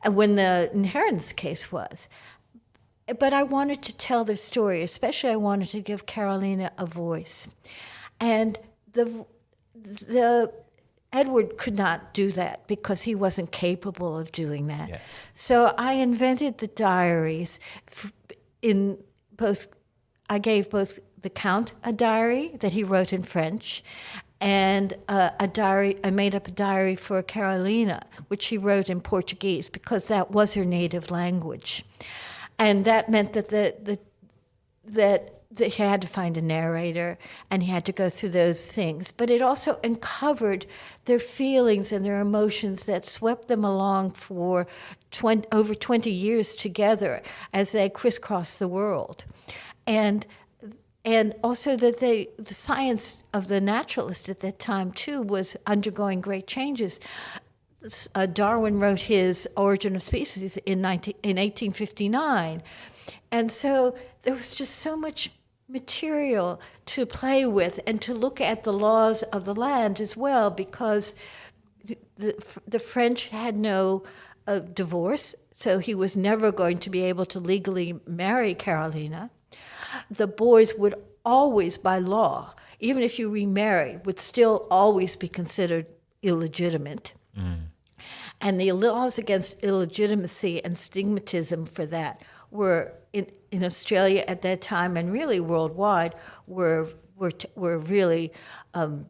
and when the inheritance case was. But I wanted to tell their story. Especially, I wanted to give Carolina a voice. And the Edward could not do that because he wasn't capable of doing that. Yes. So I invented the diaries in both. I gave both the Count a diary that he wrote in French, and a diary. I made up a diary for Carolina, which she wrote in Portuguese because that was her native language, and that meant that he had to find a narrator, and he had to go through those things. But it also uncovered their feelings and their emotions that swept them along for over 20 years together as they crisscrossed the world. And also that the science of the naturalist at that time, too, was undergoing great changes. Darwin wrote his Origin of Species in 1859. And so there was just so much material to play with and to look at the laws of the land as well, because the French had no divorce, so he was never going to be able to legally marry Carolina. The boys would always, by law, even if you remarried, would still always be considered illegitimate. And the laws against illegitimacy and stigmatism for that were in Australia at that time, and really worldwide, were really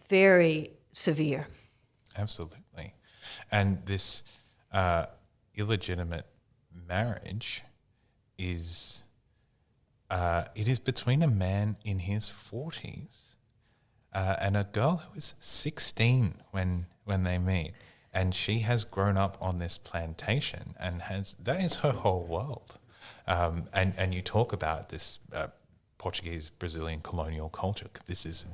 very severe. Absolutely. And this illegitimate marriage is it is between a man in his 40s and a girl who is 16 when they meet. And she has grown up on this plantation and that is her whole world. And you talk about this Portuguese Brazilian colonial culture. This is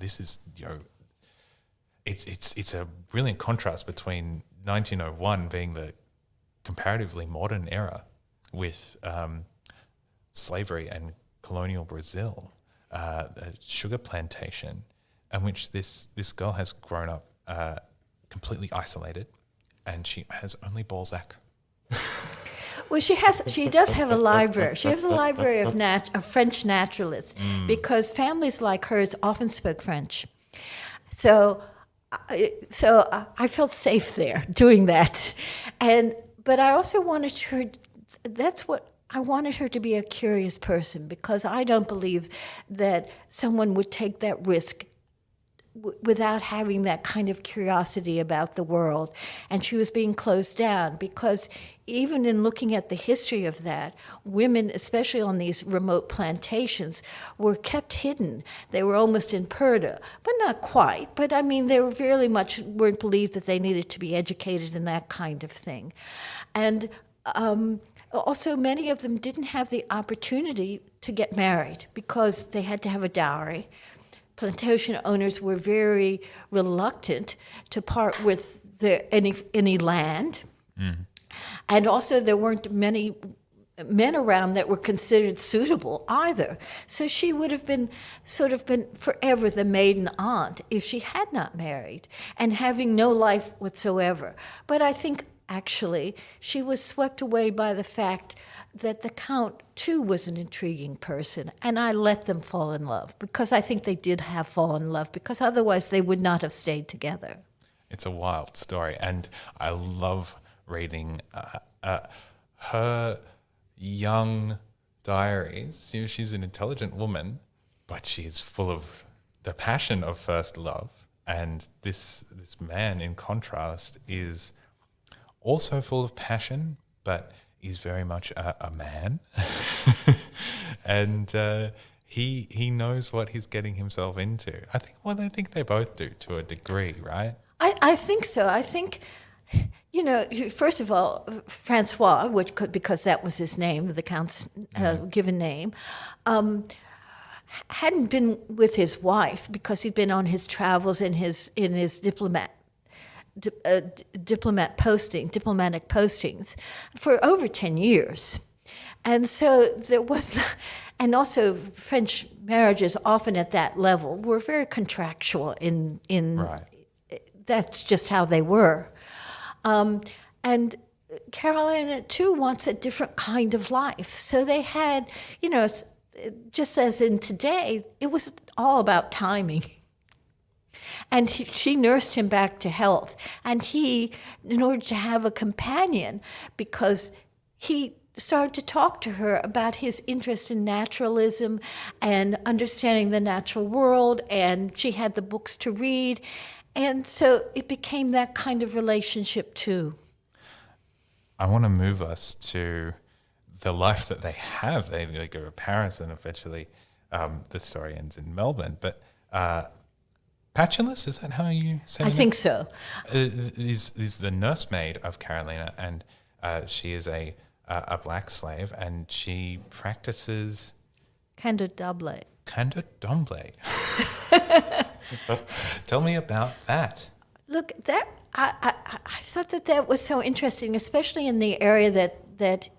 it's a brilliant contrast between 1901 being the comparatively modern era with slavery and colonial Brazil, a sugar plantation, in which this girl has grown up completely isolated, and she has only Balzac. Well, she does have a library. She has a library of French naturalists because families like hers often spoke French. So I felt safe there doing that, but I also wanted her. That's what I wanted her to be, a curious person, because I don't believe that someone would take that risk without having that kind of curiosity about the world. And she was being closed down because even in looking at the history of that, women, especially on these remote plantations, were kept hidden. They were almost in purdah, but not quite. But I mean, they were very much weren't believed that they needed to be educated and that kind of thing. And also, many of them didn't have the opportunity to get married because they had to have a dowry. Plantation owners were very reluctant to part with any land. And also there weren't many men around that were considered suitable either. So she would have been forever the maiden aunt if she had not married and having no life whatsoever. But I think actually she was swept away by the fact that the Count, too, was an intriguing person, and I let them fall in love, because I think they did have fallen in love, because otherwise they would not have stayed together. It's a wild story, and I love reading her young diaries. You know, she's an intelligent woman, but she's full of the passion of first love, and this man, in contrast, is also full of passion, but is very much a man, and he knows what he's getting himself into. I think they both do to a degree, right? I think so. I think, you know, first of all, Francois, because that was his name, the Count's given name, hadn't been with his wife because he'd been on his travels in his diplomatic postings for over 10 years. And so there was, and also French marriages often at that level were very contractual in Right. That's just how they were. And Carolina too wants a different kind of life. So they had, you know, just as in today, it was all about timing. And she nursed him back to health. And he, in order to have a companion, because he started to talk to her about his interest in naturalism and understanding the natural world, and she had the books to read. And so it became that kind of relationship too. I want to move us to the life that they have. They go to Paris, and eventually the story ends in Melbourne. But Patulus, is that how you say it? I think so. Is the nursemaid of Carolina, and she is a black slave, and she practices Candomblé. Candomblé. Tell me about that. Look, that I thought that was so interesting, especially in the area that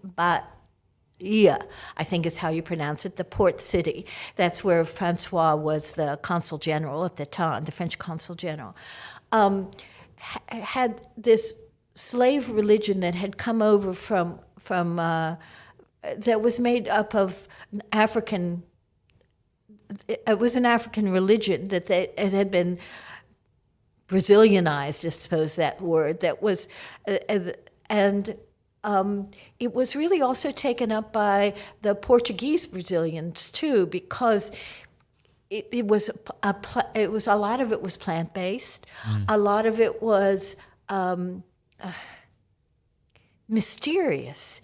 Bahia, I think is how you pronounce it, the port city. That's where Francois was the consul general at the time, the French consul general, had this slave religion that had come over from that was made up of African. It was an African religion that it had been Brazilianized, I suppose that word. That was, and it was really also taken up by the Portuguese Brazilians too, because it was a lot of it was plant based, a lot of it was mysterious.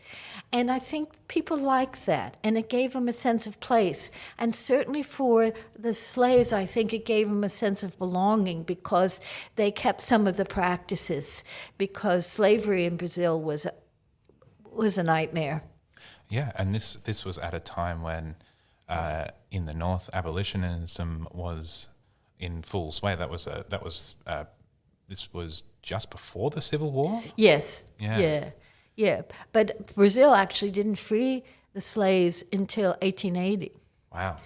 And I think people liked that, and it gave them a sense of place. And certainly for the slaves, I think it gave them a sense of belonging, because they kept some of the practices, because slavery in Brazil was a nightmare. Yeah, and this was at a time when in the North, abolitionism was in full sway. This was just before the Civil War? Yes. Yeah. Yeah. But Brazil actually didn't free the slaves until 1880. Wow.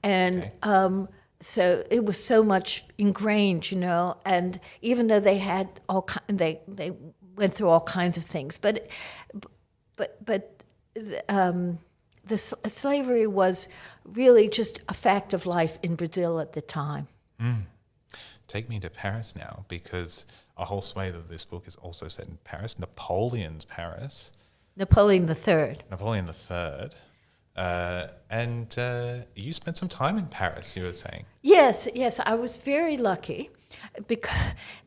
And okay. So it was so much ingrained, you know. And even though they had they went through all kinds of things. But slavery was really just a fact of life in Brazil at the time. Take me to Paris now, because a whole swathe of this book is also set in Paris, Napoleon's Paris. Napoleon III. Napoleon III. And you spent some time in Paris, you were saying. Yes, I was very lucky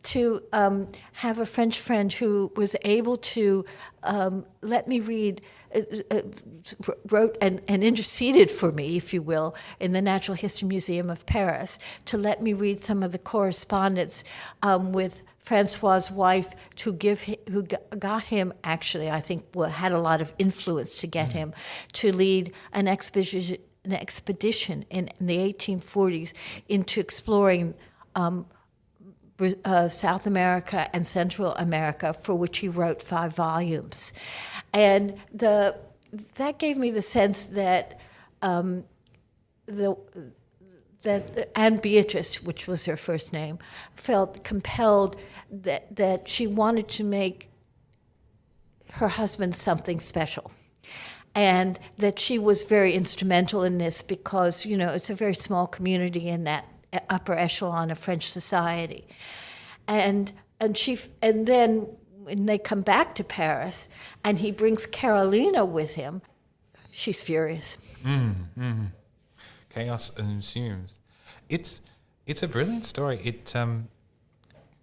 to have a French friend who was able to let me read, wrote and interceded for me, if you will, in the Natural History Museum of Paris, to let me read some of the correspondence with Francois' wife, who got him, actually, I think, had a lot of influence to get him to lead an expedition in the 1840s into exploring South America and Central America, for which he wrote 5 volumes. And that gave me the sense that Anne Beatrice, which was her first name, felt compelled that she wanted to make her husband something special. And that she was very instrumental in this because, it's a very small community in that upper echelon of French society. And then when they come back to Paris and he brings Carolina with him, she's furious. Chaos ensues. It's a brilliant story.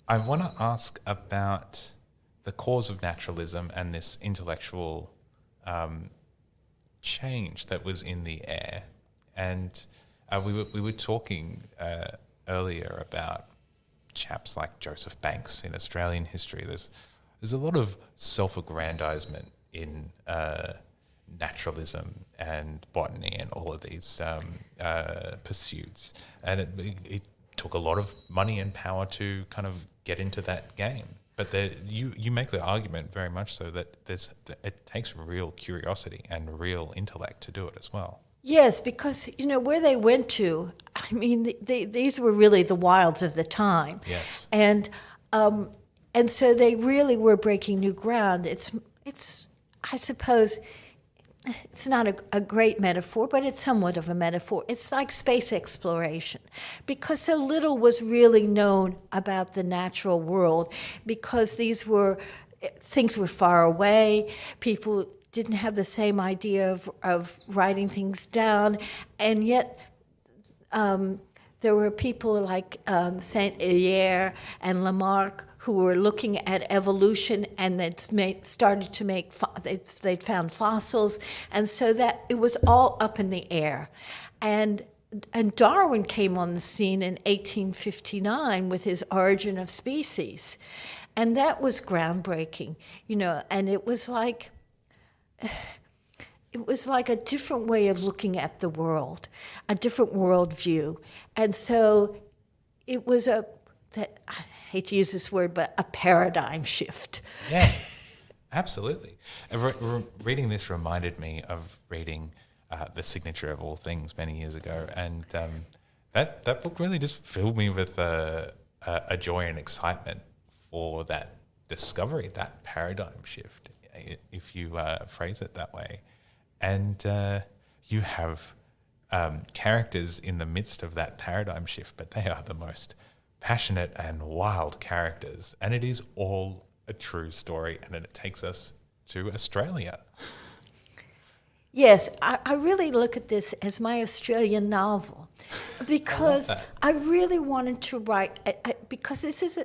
I want to ask about the cause of naturalism and this intellectual change that was in the air. And we were talking earlier about chaps like Joseph Banks in Australian history. There's a lot of self-aggrandizement in naturalism and botany and all of these pursuits, and it took a lot of money and power to kind of get into that game. But you make the argument very much so that it takes real curiosity and real intellect to do it as well. Yes, because, where they went to, I mean, these were really the wilds of the time. Yes. And so they really were breaking new ground. It's I suppose, it's not a great metaphor, but it's somewhat of a metaphor. It's like space exploration, because so little was really known about the natural world, because things were far away. People didn't have the same idea of writing things down, and yet there were people like Saint Hilaire and Lamarck who were looking at evolution, and they'd found fossils, and so that it was all up in the air. And Darwin came on the scene in 1859 with his Origin of Species, and that was groundbreaking, and it was like a different way of looking at the world, a different worldview. And so it was I hate to use this word, but a paradigm shift. Yeah, absolutely. Reading this reminded me of reading The Signature of All Things many years ago, and that book really just filled me with a joy and excitement for that discovery, that paradigm shift, if you phrase it that way. And you have characters in the midst of that paradigm shift, but they are the most passionate and wild characters, and it is all a true story, and it takes us to Australia. Yes, I really look at this as my Australian novel, because I really wanted to write, because this is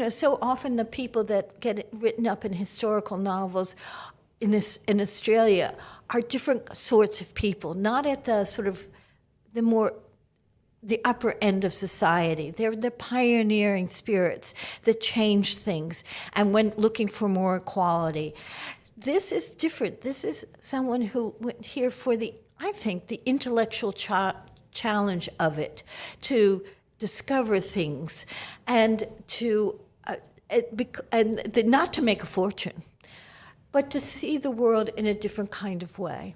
so often the people that get written up in historical novels in Australia are different sorts of people, not at the sort of the upper end of society. They're the pioneering spirits that change things and went looking for more equality. This is different. This is someone who went here for I think, the intellectual challenge of it, to discover things and not to make a fortune, but to see the world in a different kind of way.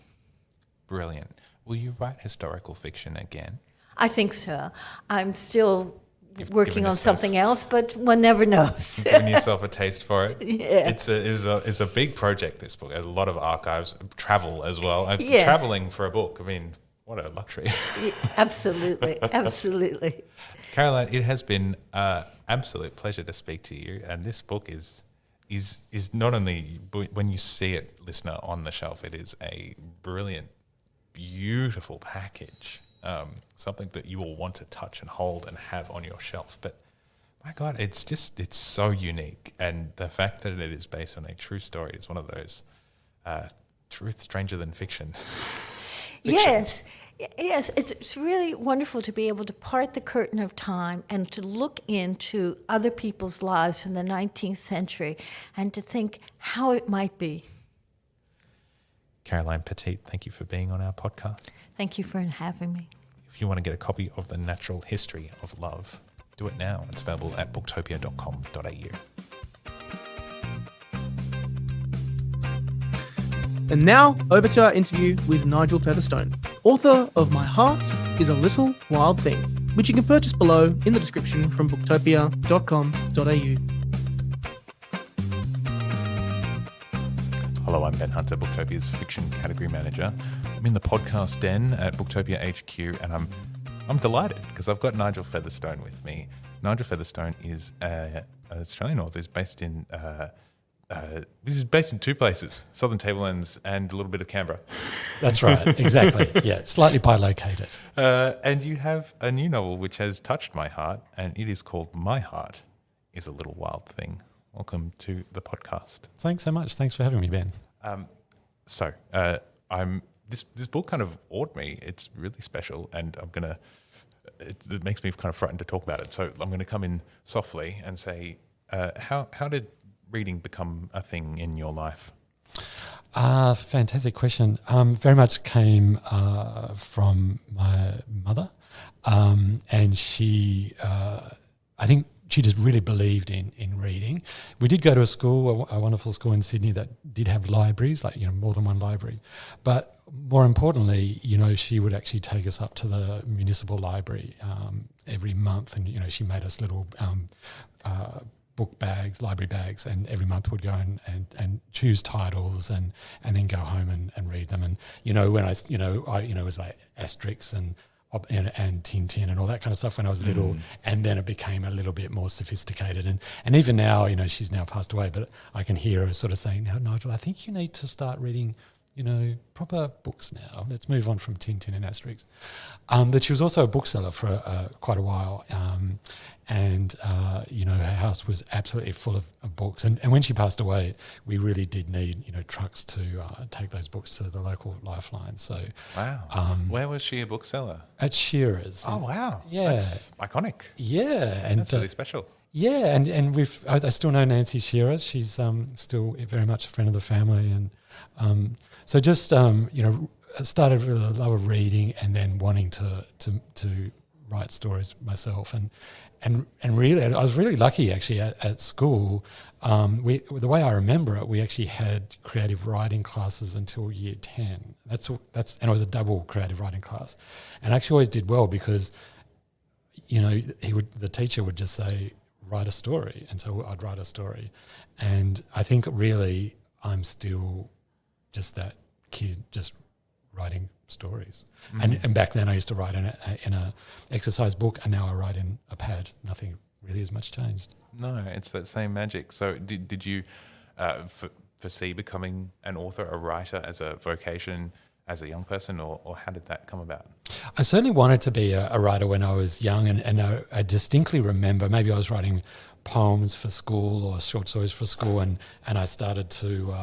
Brilliant. Will you write historical fiction again? I think so. I'm still working given on yourself- something else, but one never knows. Giving yourself a taste for it. Yeah. It's a big project, this book. A lot of archives, travel as well. Yes. Traveling for a book, I mean, what a luxury. Yeah, absolutely, absolutely. Caroline, it has been an absolute pleasure to speak to you. And this book is not only, when you see it, listener, on the shelf, it is a brilliant, beautiful package. Something that you will want to touch and hold and have on your shelf. But my God, it's so unique. And the fact that it is based on a true story is one of those truth stranger than fiction. Yes, it's really wonderful to be able to part the curtain of time and to look into other people's lives in the 19th century and to think how it might be. Caroline Petit, thank you for being on our podcast. Thank you for having me. If you want to get a copy of The Natural History of Love, do it now. It's available at booktopia.com.au. And now, over to our interview with Nigel Featherstone, author of My Heart is a Little Wild Thing, which you can purchase below in the description from booktopia.com.au. Hello, I'm Ben Hunter, Booktopia's fiction category manager. I'm in the podcast den at Booktopia HQ, and I'm delighted because I've got Nigel Featherstone with me. Nigel Featherstone is an Australian author who's based in two places, Southern Tablelands and a little bit of Canberra. That's right, exactly. Yeah, slightly bilocated. And you have a new novel which has touched my heart, and it is called My Heart is a Little Wild Thing. Welcome to the podcast. Thanks so much. Thanks for having me, Ben. This book kind of awed me. It's really special, and it makes me kind of frightened to talk about it. So I'm going to come in softly and say, how did reading become a thing in your life? Fantastic question. Very much came from my mother, and she, I think, she just really believed in reading. We did go to a school, a wonderful school in Sydney that did have libraries, more than one library. But more importantly, she would actually take us up to the municipal library every month, and she made us little book bags, library bags, and every month we'd go and choose titles and then go home and read them. And when I was like Asterix and Tintin and all that kind of stuff when I was little, and then it became a little bit more sophisticated. And even now, she's now passed away, but I can hear her sort of saying, "Now, Nigel, I think you need to start reading, proper books now. Let's move on from Tintin and Asterix." But she was also a bookseller for quite a while, and her house was absolutely full of books. And when she passed away, we really did need trucks to take those books to the local Lifeline. So wow, where was she a bookseller? At Shearer's. Oh wow, yeah, that's iconic. Yeah, and that's really special. Yeah, and I still know Nancy Shearer. She's still very much a friend of the family, and so just started with a love of reading and then wanting to write stories myself, and really I was really lucky actually at school. The way I remember it, we actually had creative writing classes until year 10. That's and it was a double creative writing class, and I actually always did well because the teacher would just say, write a story, and so I'd write a story, and I think really I'm still just that kid just writing stories. And back then I used to write in a exercise book, and now I write in a pad. Nothing really has much changed. No, it's that same magic. So did you foresee becoming an author, a writer, as a vocation as a young person, or how did that come about? I certainly wanted to be a writer when I was young, and I distinctly remember maybe I was writing poems for school or short stories for school, and I started to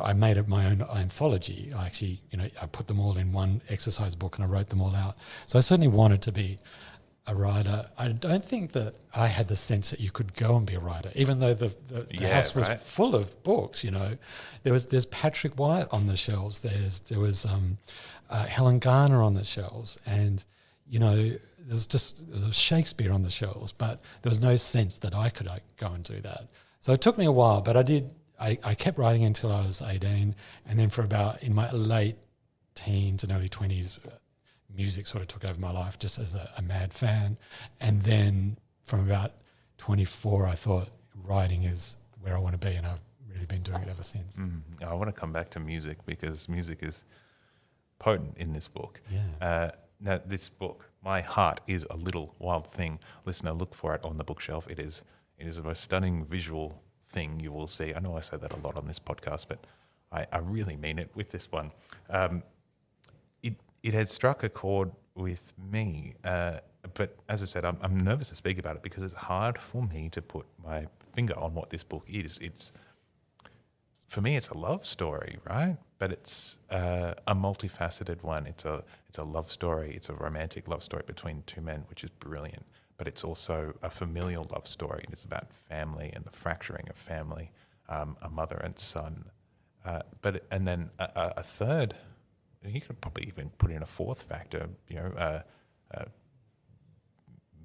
I made my own anthology. I actually, I put them all in one exercise book and I wrote them all out. So I certainly wanted to be a writer. I don't think that I had the sense that you could go and be a writer, even though the house was full of books. There's Patrick Wyatt on the shelves. There was Helen Garner on the shelves, and there was Shakespeare on the shelves, but there was no sense that I could go and do that. So it took me a while, but I did. I kept writing until I was 18, and then for about in my late teens and early 20s, music sort of took over my life just as a mad fan. And then from about 24, I thought writing is where I want to be, and I've really been doing it ever since. I want to come back to music because music is potent in this book. Yeah. Now, this book, My Heart is a Little Wild Thing. Listener, look for it on the bookshelf. It is the most stunning visual thing you will see. I know I say that a lot on this podcast, but I really mean it with this one. It had struck a chord with me, but as I said, I'm nervous to speak about it because it's hard for me to put my finger on what this book is. For me, it's a love story, right? But it's a multifaceted one. It's a love story. It's a romantic love story between two men, which is brilliant. But it's also a familial love story. It's about family and the fracturing of family, a mother and son. And then a third, you could probably even put in a fourth factor,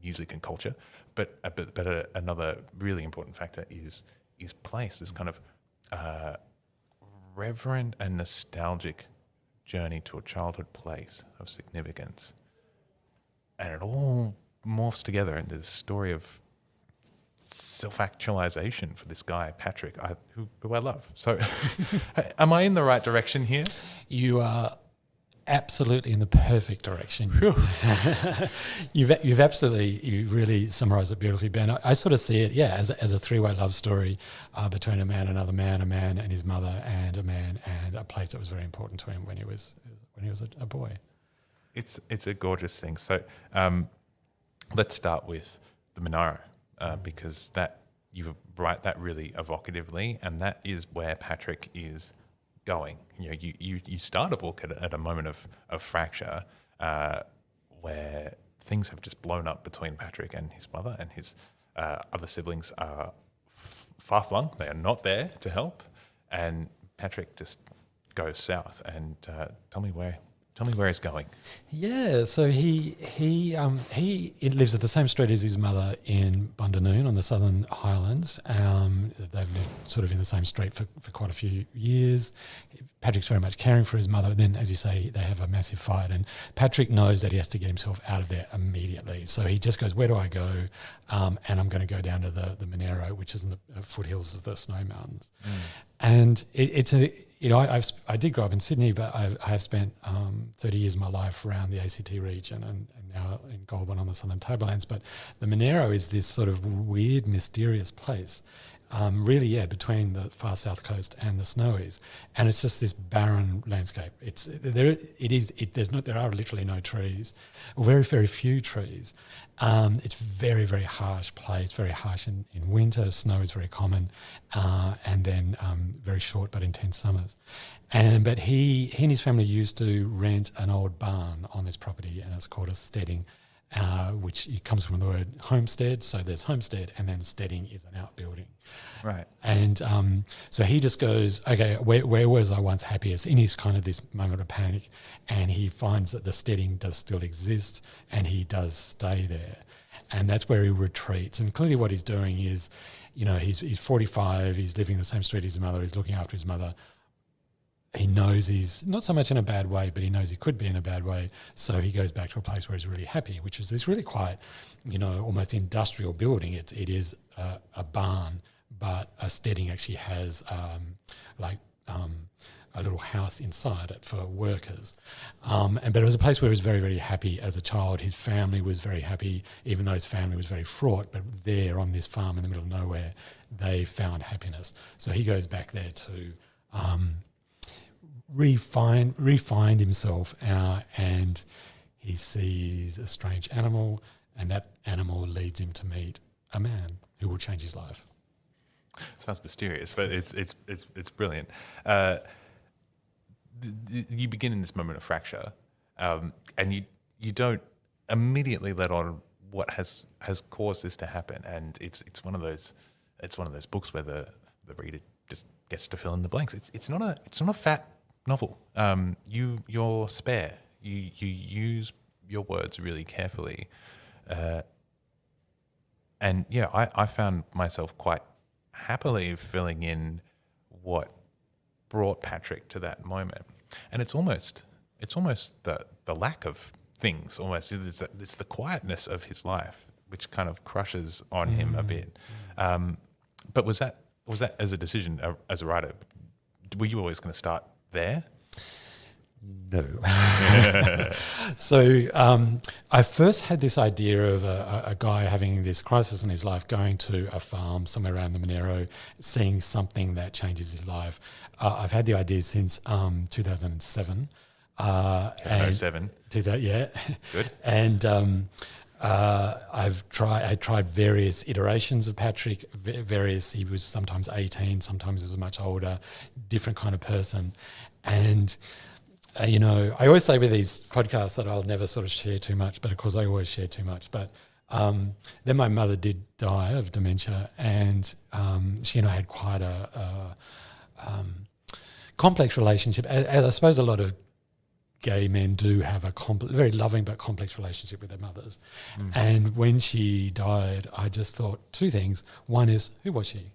music and culture. But another really important factor is place. This kind of reverent and nostalgic journey to a childhood place of significance. And it all morphs together into this story of self-actualization for this guy, Patrick, who I love. So am I in the right direction here? You are absolutely in the perfect direction. You really summarised it beautifully, Ben. I sort of see it, as a three-way love story between a man, another man, a man and his mother, and a man and a place that was very important to him when he was a boy. It's a gorgeous thing. So let's start with the Monaro because that you write that really evocatively, and that is where Patrick is going. You start a book at a moment of fracture where things have just blown up between Patrick and his mother, and his other siblings are far flung. They are not there to help, and Patrick just goes south. And tell me where he's going. Yeah, so he lives at the same street as his mother in Bundanoon on the Southern Highlands. They've lived sort of in the same street for quite a few years. Patrick's very much caring for his mother. Then, as you say, they have a massive fight, and Patrick knows that he has to get himself out of there immediately. So he just goes, where do I go? And I'm going to go down to the Monaro, which is in the foothills of the Snow Mountains. And I did grow up in Sydney, but I have spent 30 years of my life around the ACT region and now in Goulburn on the Southern Tablelands. But the Monaro is this sort of weird, mysterious place, between the far south coast and the Snowies, and it's just this barren landscape. There are literally no trees, or very, very few trees. It's very, very harsh place, very harsh in winter. Snow is very common, and then very short but intense summers. But he and his family used to rent an old barn on this property, and it's called a steading, which comes from the word homestead. So there's homestead, and then steading is an outbuilding. Right. And so he just goes, okay, where was I once happiest? In his kind of this moment of panic, and he finds that the steading does still exist, and he does stay there. And that's where he retreats. And clearly what he's doing is, he's 45, he's living in the same street as his mother, he's looking after his mother. He knows he's not so much in a bad way, but he knows he could be in a bad way. So he goes back to a place where he's really happy, which is this really quite, almost industrial building. It is a barn, but a steading actually has a little house inside it for workers. But it was a place where he was very, very happy as a child. His family was very happy, even though his family was very fraught. But there on this farm in the middle of nowhere, they found happiness. So he goes back there to refine himself, and he sees a strange animal, and that animal leads him to meet a man who will change his life. Sounds mysterious, but it's brilliant. You begin in this moment of fracture, and you don't immediately let on what has caused this to happen, and it's one of those books where the reader just gets to fill in the blanks. It's not a fat novel. You're spare. You use your words really carefully, and I found myself quite happily filling in what brought Patrick to that moment. And it's almost the lack of things almost. It's the quietness of his life which kind of crushes on him a bit. But was that as a decision as a writer? Were you always going to start there? No. So I first had this idea of a guy having this crisis in his life, going to a farm somewhere around the Monero, seeing something that changes his life. I've had the idea since 2007. 2007. Yeah. Good. And I tried various iterations of Patrick, he was sometimes 18, sometimes he was much older, different kind of person. And I always say with these podcasts that I'll never sort of share too much, but of course I always share too much. But then my mother did die of dementia, and she and I had quite a complex relationship, as I suppose a lot of gay men do have a very loving but complex relationship with their mothers. And when she died, I just thought two things. One is, who was she?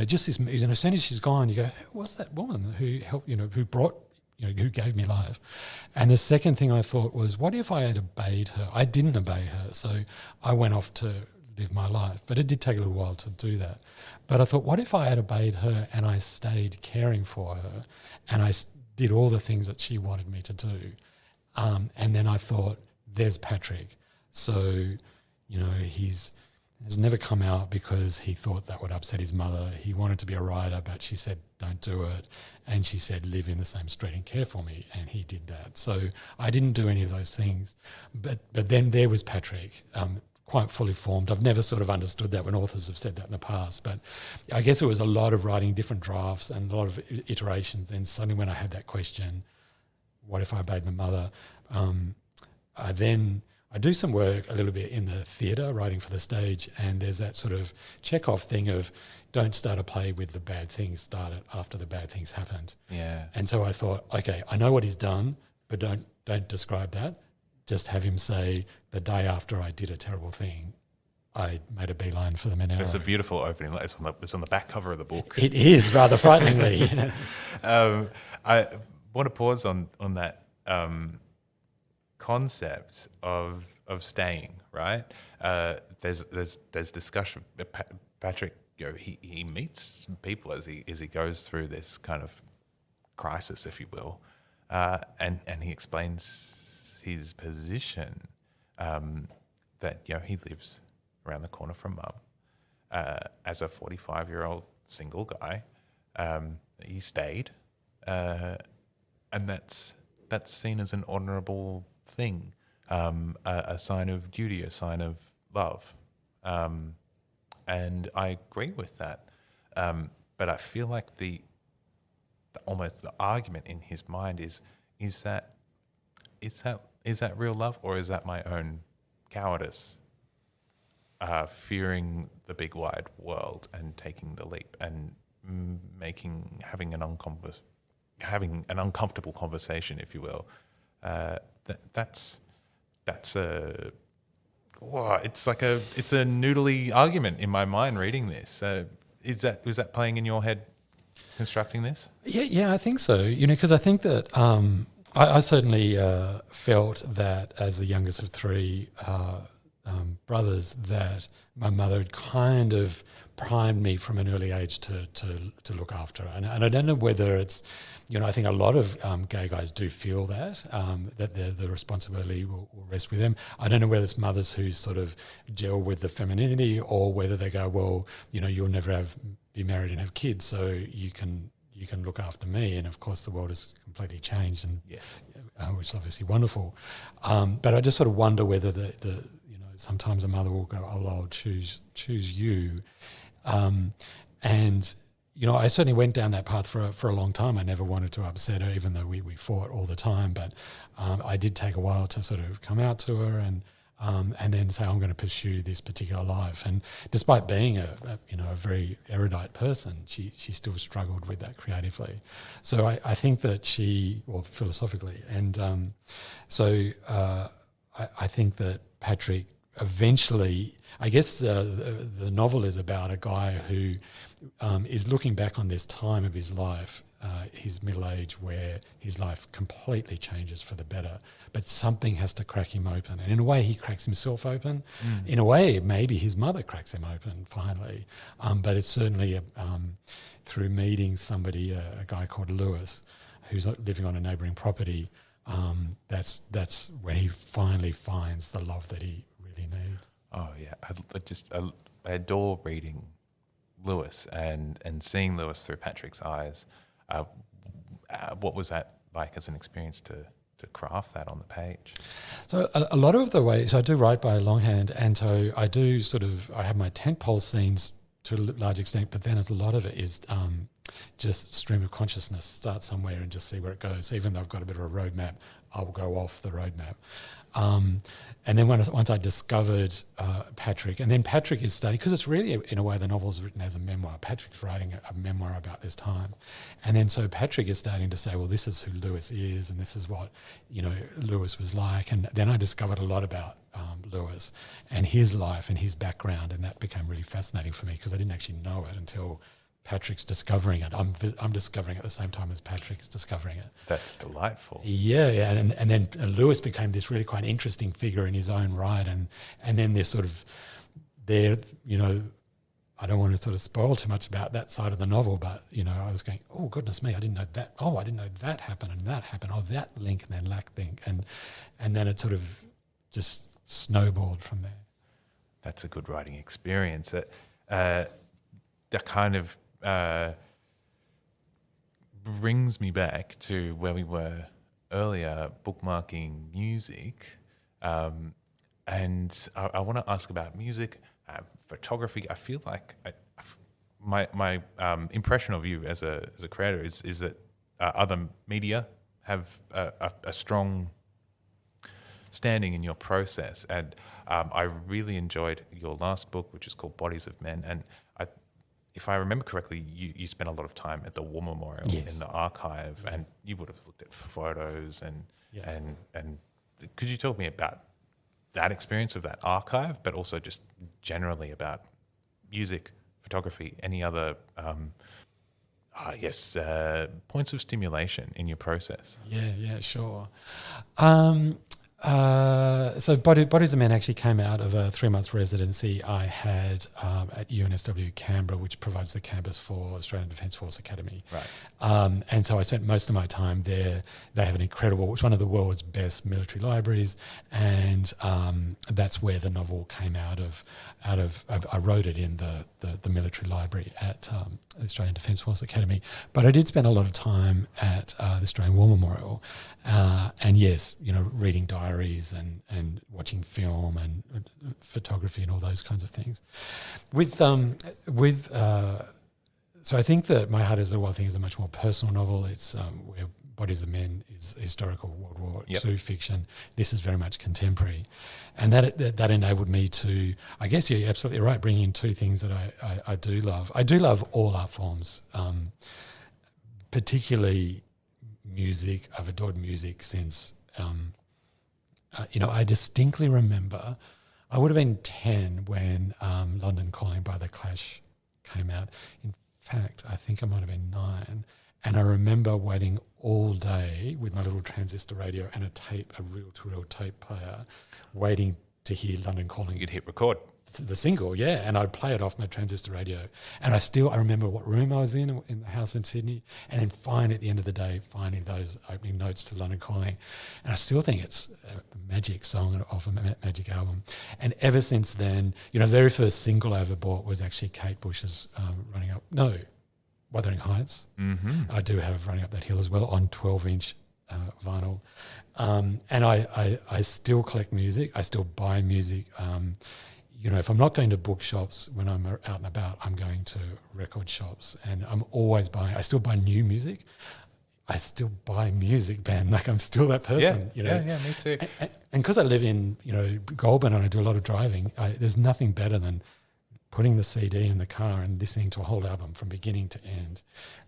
Just this, as soon as she's gone, you go, who was that woman who helped, who brought, who gave me life? And the second thing I thought was, what if I had obeyed her? I didn't obey her, so I went off to live my life. But it did take a little while to do that. But I thought, what if I had obeyed her and I stayed caring for her and I did all the things that she wanted me to do? And then I thought, there's Patrick. So, he's never come out because he thought that would upset his mother. He wanted to be a writer, but she said, don't do it. And she said, live in the same street and care for me. And he did that. So I didn't do any of those things. But then there was Patrick, quite fully formed. I've never sort of understood that when authors have said that in the past. But I guess it was a lot of writing different drafts and a lot of iterations. And suddenly when I had that question, what if I obeyed my mother? I do some work a little bit in the theatre, writing for the stage, and there's that sort of Chekhov thing of don't start a play with the bad things, start it after the bad things happened. Yeah. And so I thought, okay, I know what he's done, but don't describe that. Just have him say, the day after I did a terrible thing, I made a beeline for the Monero. It's a beautiful opening. It's on the back cover of the book. It is, rather frighteningly. I want to pause on that concept of staying, right? There's discussion. Patrick, he meets people as he goes through this kind of crisis, if you will, and he explains his position, that he lives around the corner from mum, as a 45-year-old single guy. He stayed, and that's seen as an honourable thing, a sign of duty, a sign of love, and I agree with that. But I feel like the argument in his mind is that real love, or is that my own cowardice, fearing the big wide world and taking the leap and having an uncomfortable conversation, if you will. That's a it's a noodly argument in my mind reading this. Was that playing in your head constructing this? Yeah, I think so. Because I think that I certainly felt that as the youngest of three brothers, that my mother had kind of primed me from an early age to look after her. And I don't know whether it's, I think a lot of gay guys do feel that the responsibility will rest with them. I don't know whether it's mothers who sort of gel with the femininity, or whether they go, well, you'll never be married and have kids, so you can look after me. And of course the world has completely changed, and yes, which is obviously wonderful. But I just sort of wonder whether the sometimes a mother will go, oh, I'll choose you. And I certainly went down that path for a long time. I never wanted to upset her, even though we fought all the time. But I did take a while to sort of come out to her and then say, I'm going to pursue this particular life. And despite being a very erudite person, she still struggled with that creatively. So I think that philosophically. And I think that Patrick eventually, I guess the novel is about a guy who is looking back on this time of his life his middle age where his life completely changes for the better, but something has to crack him open. And in a way, he cracks himself open. In a way, maybe his mother cracks him open finally. But it's certainly through meeting somebody, a guy called Lewis, who's living on a neighbouring property. That's when he finally finds the love that he really needs. Oh yeah, I adore reading Lewis and seeing Lewis through Patrick's eyes. What was that like as an experience to craft that on the page? So a lot of the way, so I do write by longhand, and so I do I have my tentpole scenes to a large extent, but then a lot of it is just stream of consciousness, start somewhere and just see where it goes. Even though I've got a bit of a roadmap, I'll go off the roadmap. And then once I discovered Patrick, and then Patrick is studying, because it's really, in a way, the novel's written as a memoir. Patrick's writing a memoir about this time. And then so Patrick is starting to say, well, this is who Lewis is, and this is what, Lewis was like. And then I discovered a lot about Lewis and his life and his background, and that became really fascinating for me because I didn't actually know it until Patrick's discovering it. I'm discovering it at the same time as Patrick's discovering it. That's delightful. Yeah, and then Lewis became this really quite interesting figure in his own right, and then there's sort of there, I don't want to sort of spoil too much about that side of the novel, but I was going, oh goodness me, I didn't know that. Oh, I didn't know that happened and that happened. Oh, that link and then that link, and then it sort of just snowballed from there. That's a good writing experience. That kind of brings me back to where we were earlier, bookmarking music. And I want to ask about music, photography. I feel like my impression of you as a creator is that other media have a strong standing in your process. And I really enjoyed your last book, which is called Bodies of Men. And if I remember correctly, you spent a lot of time at the War Memorial in the archive, and you would have looked at photos and could you tell me about that experience of that archive, but also just generally about music, photography, any other, points of stimulation in your process? Yeah, sure. So Bodies of Men actually came out of a 3-month residency I had at UNSW Canberra, which provides the campus for Australian Defence Force Academy. Right. And so I spent most of my time there. They have it's one of the world's best military libraries, and that's where the novel came out of. I wrote it in the military library at the Australian Defence Force Academy, but I did spend a lot of time at the Australian War Memorial, and yes, reading diaries and watching film and photography and all those kinds of things. So I think that My Heart Is a Wild Thing is a much more personal novel. It's where Bodies of Men is historical World War II fiction. This is very much contemporary. And that enabled me to, I guess you're absolutely right, bring in two things that I do love. I do love all art forms, particularly music. I've adored music since, I distinctly remember I would have been 10 when London Calling by The Clash came out. In fact, I think I might have been 9. And I remember waiting all day with my little transistor radio and a reel-to-reel tape player, waiting to hear London Calling. You'd hit record. The single, yeah, and I'd play it off my transistor radio. And I remember what room I was in the house in Sydney, and then finally at the end of the day, finding those opening notes to London Calling. And I still think it's a magic song off a magic album. And ever since then, the very first single I ever bought was actually Kate Bush's Wuthering Heights. Mm-hmm. I do have Running Up That Hill as well on 12-inch vinyl. And I still collect music. I still buy music. If I'm not going to bookshops when I'm out and about, I'm going to record shops, and I'm always buying. I still buy new music. I still buy music, Ben. Like, I'm still that person. Yeah, me too. And because I live in Goulburn and I do a lot of driving, there's nothing better than putting the CD in the car and listening to a whole album from beginning to end.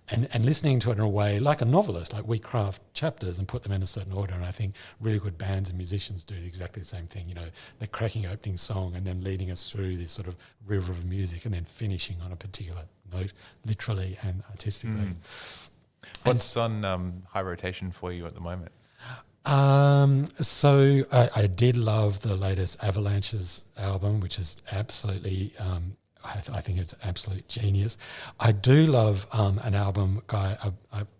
And listening to it in a way like a novelist, like we craft chapters and put them in a certain order. And I think really good bands and musicians do exactly the same thing. The cracking opening song and then leading us through this sort of river of music and then finishing on a particular note, literally and artistically. What's on high rotation for you at the moment? So I did love the latest Avalanches album, which is absolutely, I think it's absolute genius. I do love an album by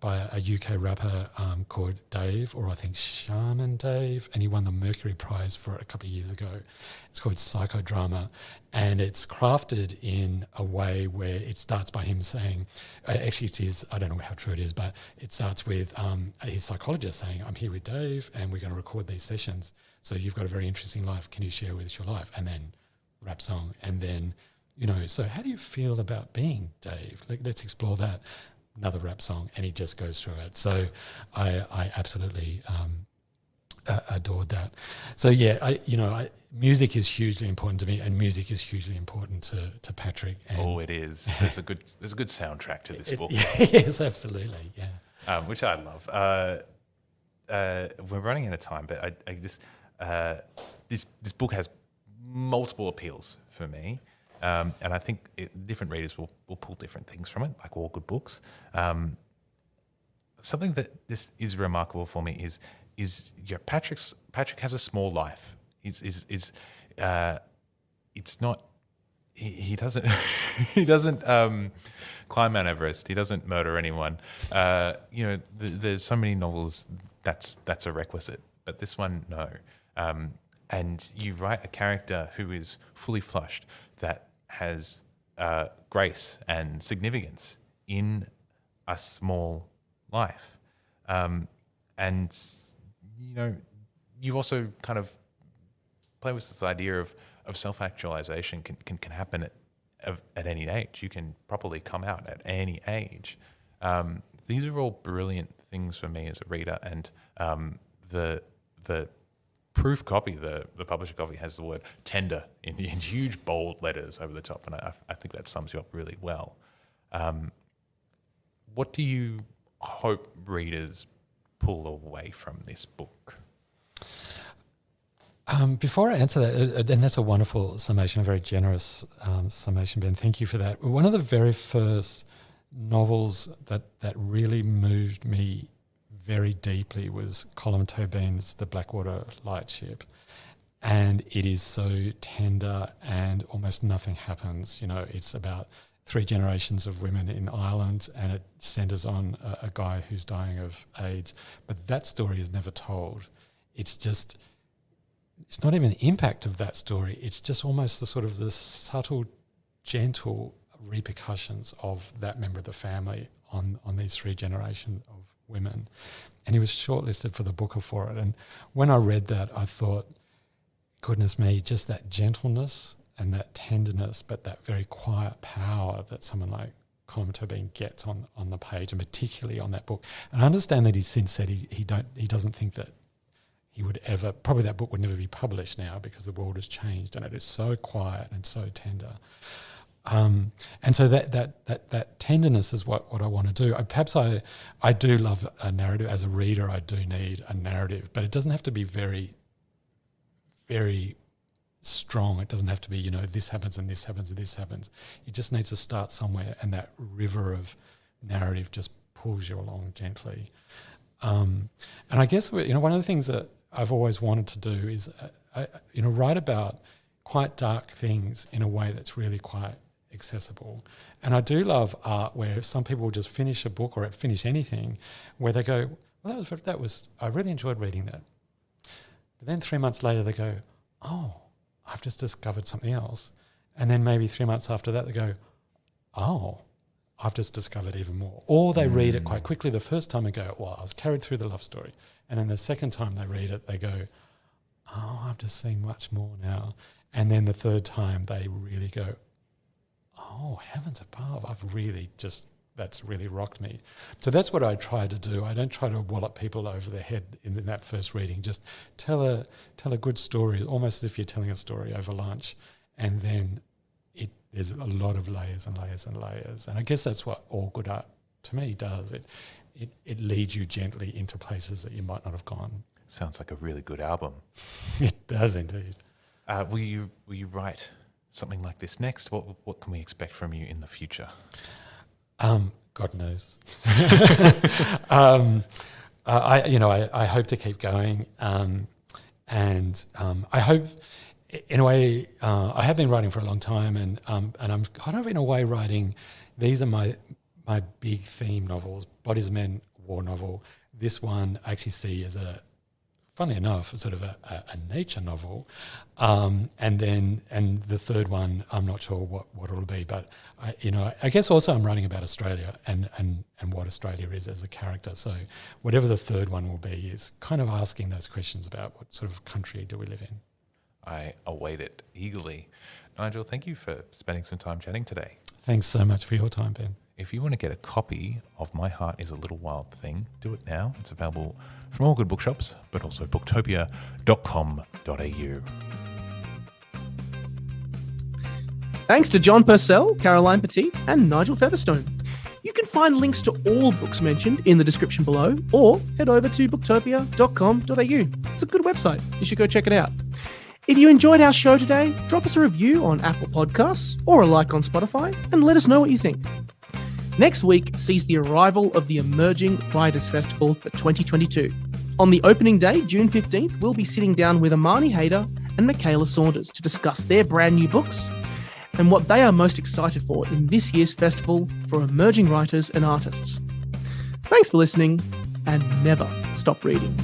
a UK rapper called Dave, or I think Shaman Dave, and he won the Mercury Prize for it a couple of years ago. It's called Psychodrama, and it's crafted in a way where it starts by him saying, actually it is, I don't know how true it is, but it starts with his psychologist saying, I'm here with Dave and we're going to record these sessions. So you've got a very interesting life. Can you share with us your life? And then rap song. And then, so how do you feel about being Dave? Let's explore that. Another rap song. And he just goes through it. So I absolutely adored that. So yeah, music is hugely important to me, and music is hugely important to Patrick. And It is. There's a good soundtrack to this book. Yes, absolutely. Yeah. Which I love. We're running out of time, but I just this book has multiple appeals for me, and I think different readers will pull different things from it, like all good books. Something that this is remarkable for me is Patrick has a small life. It's not. He doesn't he doesn't climb Mount Everest. He doesn't murder anyone. There's so many novels that's a requisite, but this one no. And you write a character who is fully flushed, that has grace and significance in a small life, and you also kind of play with this idea of self-actualization can happen at any age. You can properly come out at any age. These are all brilliant things for me as a reader, and the proof copy, the publisher copy, has the word tender in huge bold letters over the top, and I think that sums you up really well. What do you hope readers pull away from this book? Before I answer that, and that's a wonderful summation, a very generous summation, Ben. Thank you for that. One of the very first novels that really moved me very deeply was Colm Tobin's The Blackwater Lightship. And it is so tender and almost nothing happens. It's about 3 generations of women in Ireland, and it centres on a guy who's dying of AIDS. But that story is never told. It's not even the impact of that story. It's just almost the subtle, gentle repercussions of that member of the family on these 3 generations of women. And he was shortlisted for the Booker for it. And when I read that, I thought, goodness me, just that gentleness and that tenderness, but that very quiet power that someone like Colm Tobin gets on the page, and particularly on that book. And I understand that he's since said he doesn't think that he would ever, probably that book would never be published now because the world has changed and it is so quiet and so tender. And so that tenderness is what I want to do. Perhaps I do love a narrative. As a reader, I do need a narrative, but it doesn't have to be very, very strong. It doesn't have to be, this happens and this happens and this happens. It just needs to start somewhere, and that river of narrative just pulls you along gently. And I guess, one of the things that I've always wanted to do is, write about quite dark things in a way that's really quite accessible. And I do love art where some people will just finish a book or finish anything where they go, well, I really enjoyed reading that. But then 3 months later they go, oh, I've just discovered something else. And then maybe 3 months after that they go, oh, I've just discovered even more. Or they read it quite quickly the first time and go, well, I was carried through the love story. And then the second time they read it, they go, oh, I'm just seeing much more now. And then the third time they really go, oh, heavens above, that's really rocked me. So that's what I try to do. I don't try to wallop people over the head in that first reading. Just tell a good story, almost as if you're telling a story over lunch. And then there's a lot of layers and layers and layers. And I guess that's what all good art, to me, does. It leads you gently into places that you might not have gone. Sounds like a really good album. It does indeed. Will you write something like this next? What can we expect from you in the future? God knows. I hope to keep going, and I hope, in a way, I have been writing for a long time, and I'm kind of in a way writing. These are my big theme novels. Bodies of Men, war novel. This one I actually see as funnily enough, sort of a nature novel, and the third one, I'm not sure what it'll be, but I guess also I'm writing about Australia and what Australia is as a character. So whatever the third one will be is kind of asking those questions about what sort of country do we live in. I await it eagerly. Nigel, thank you for spending some time chatting today. Thanks so much for your time, Ben. If you want to get a copy of My Heart is a Little Wild Thing, do it now. It's available from all good bookshops, but also booktopia.com.au. Thanks to John Purcell, Caroline Petit, and Nigel Featherstone. You can find links to all books mentioned in the description below, or head over to booktopia.com.au. It's a good website. You should go check it out. If you enjoyed our show today, drop us a review on Apple Podcasts or a like on Spotify, and let us know what you think. Next week sees the arrival of the Emerging Writers Festival for 2022. On the opening day, June 15th, we'll be sitting down with Amani Hayder and Michaela Saunders to discuss their brand new books and what they are most excited for in this year's festival for emerging writers and artists. Thanks for listening, and never stop reading.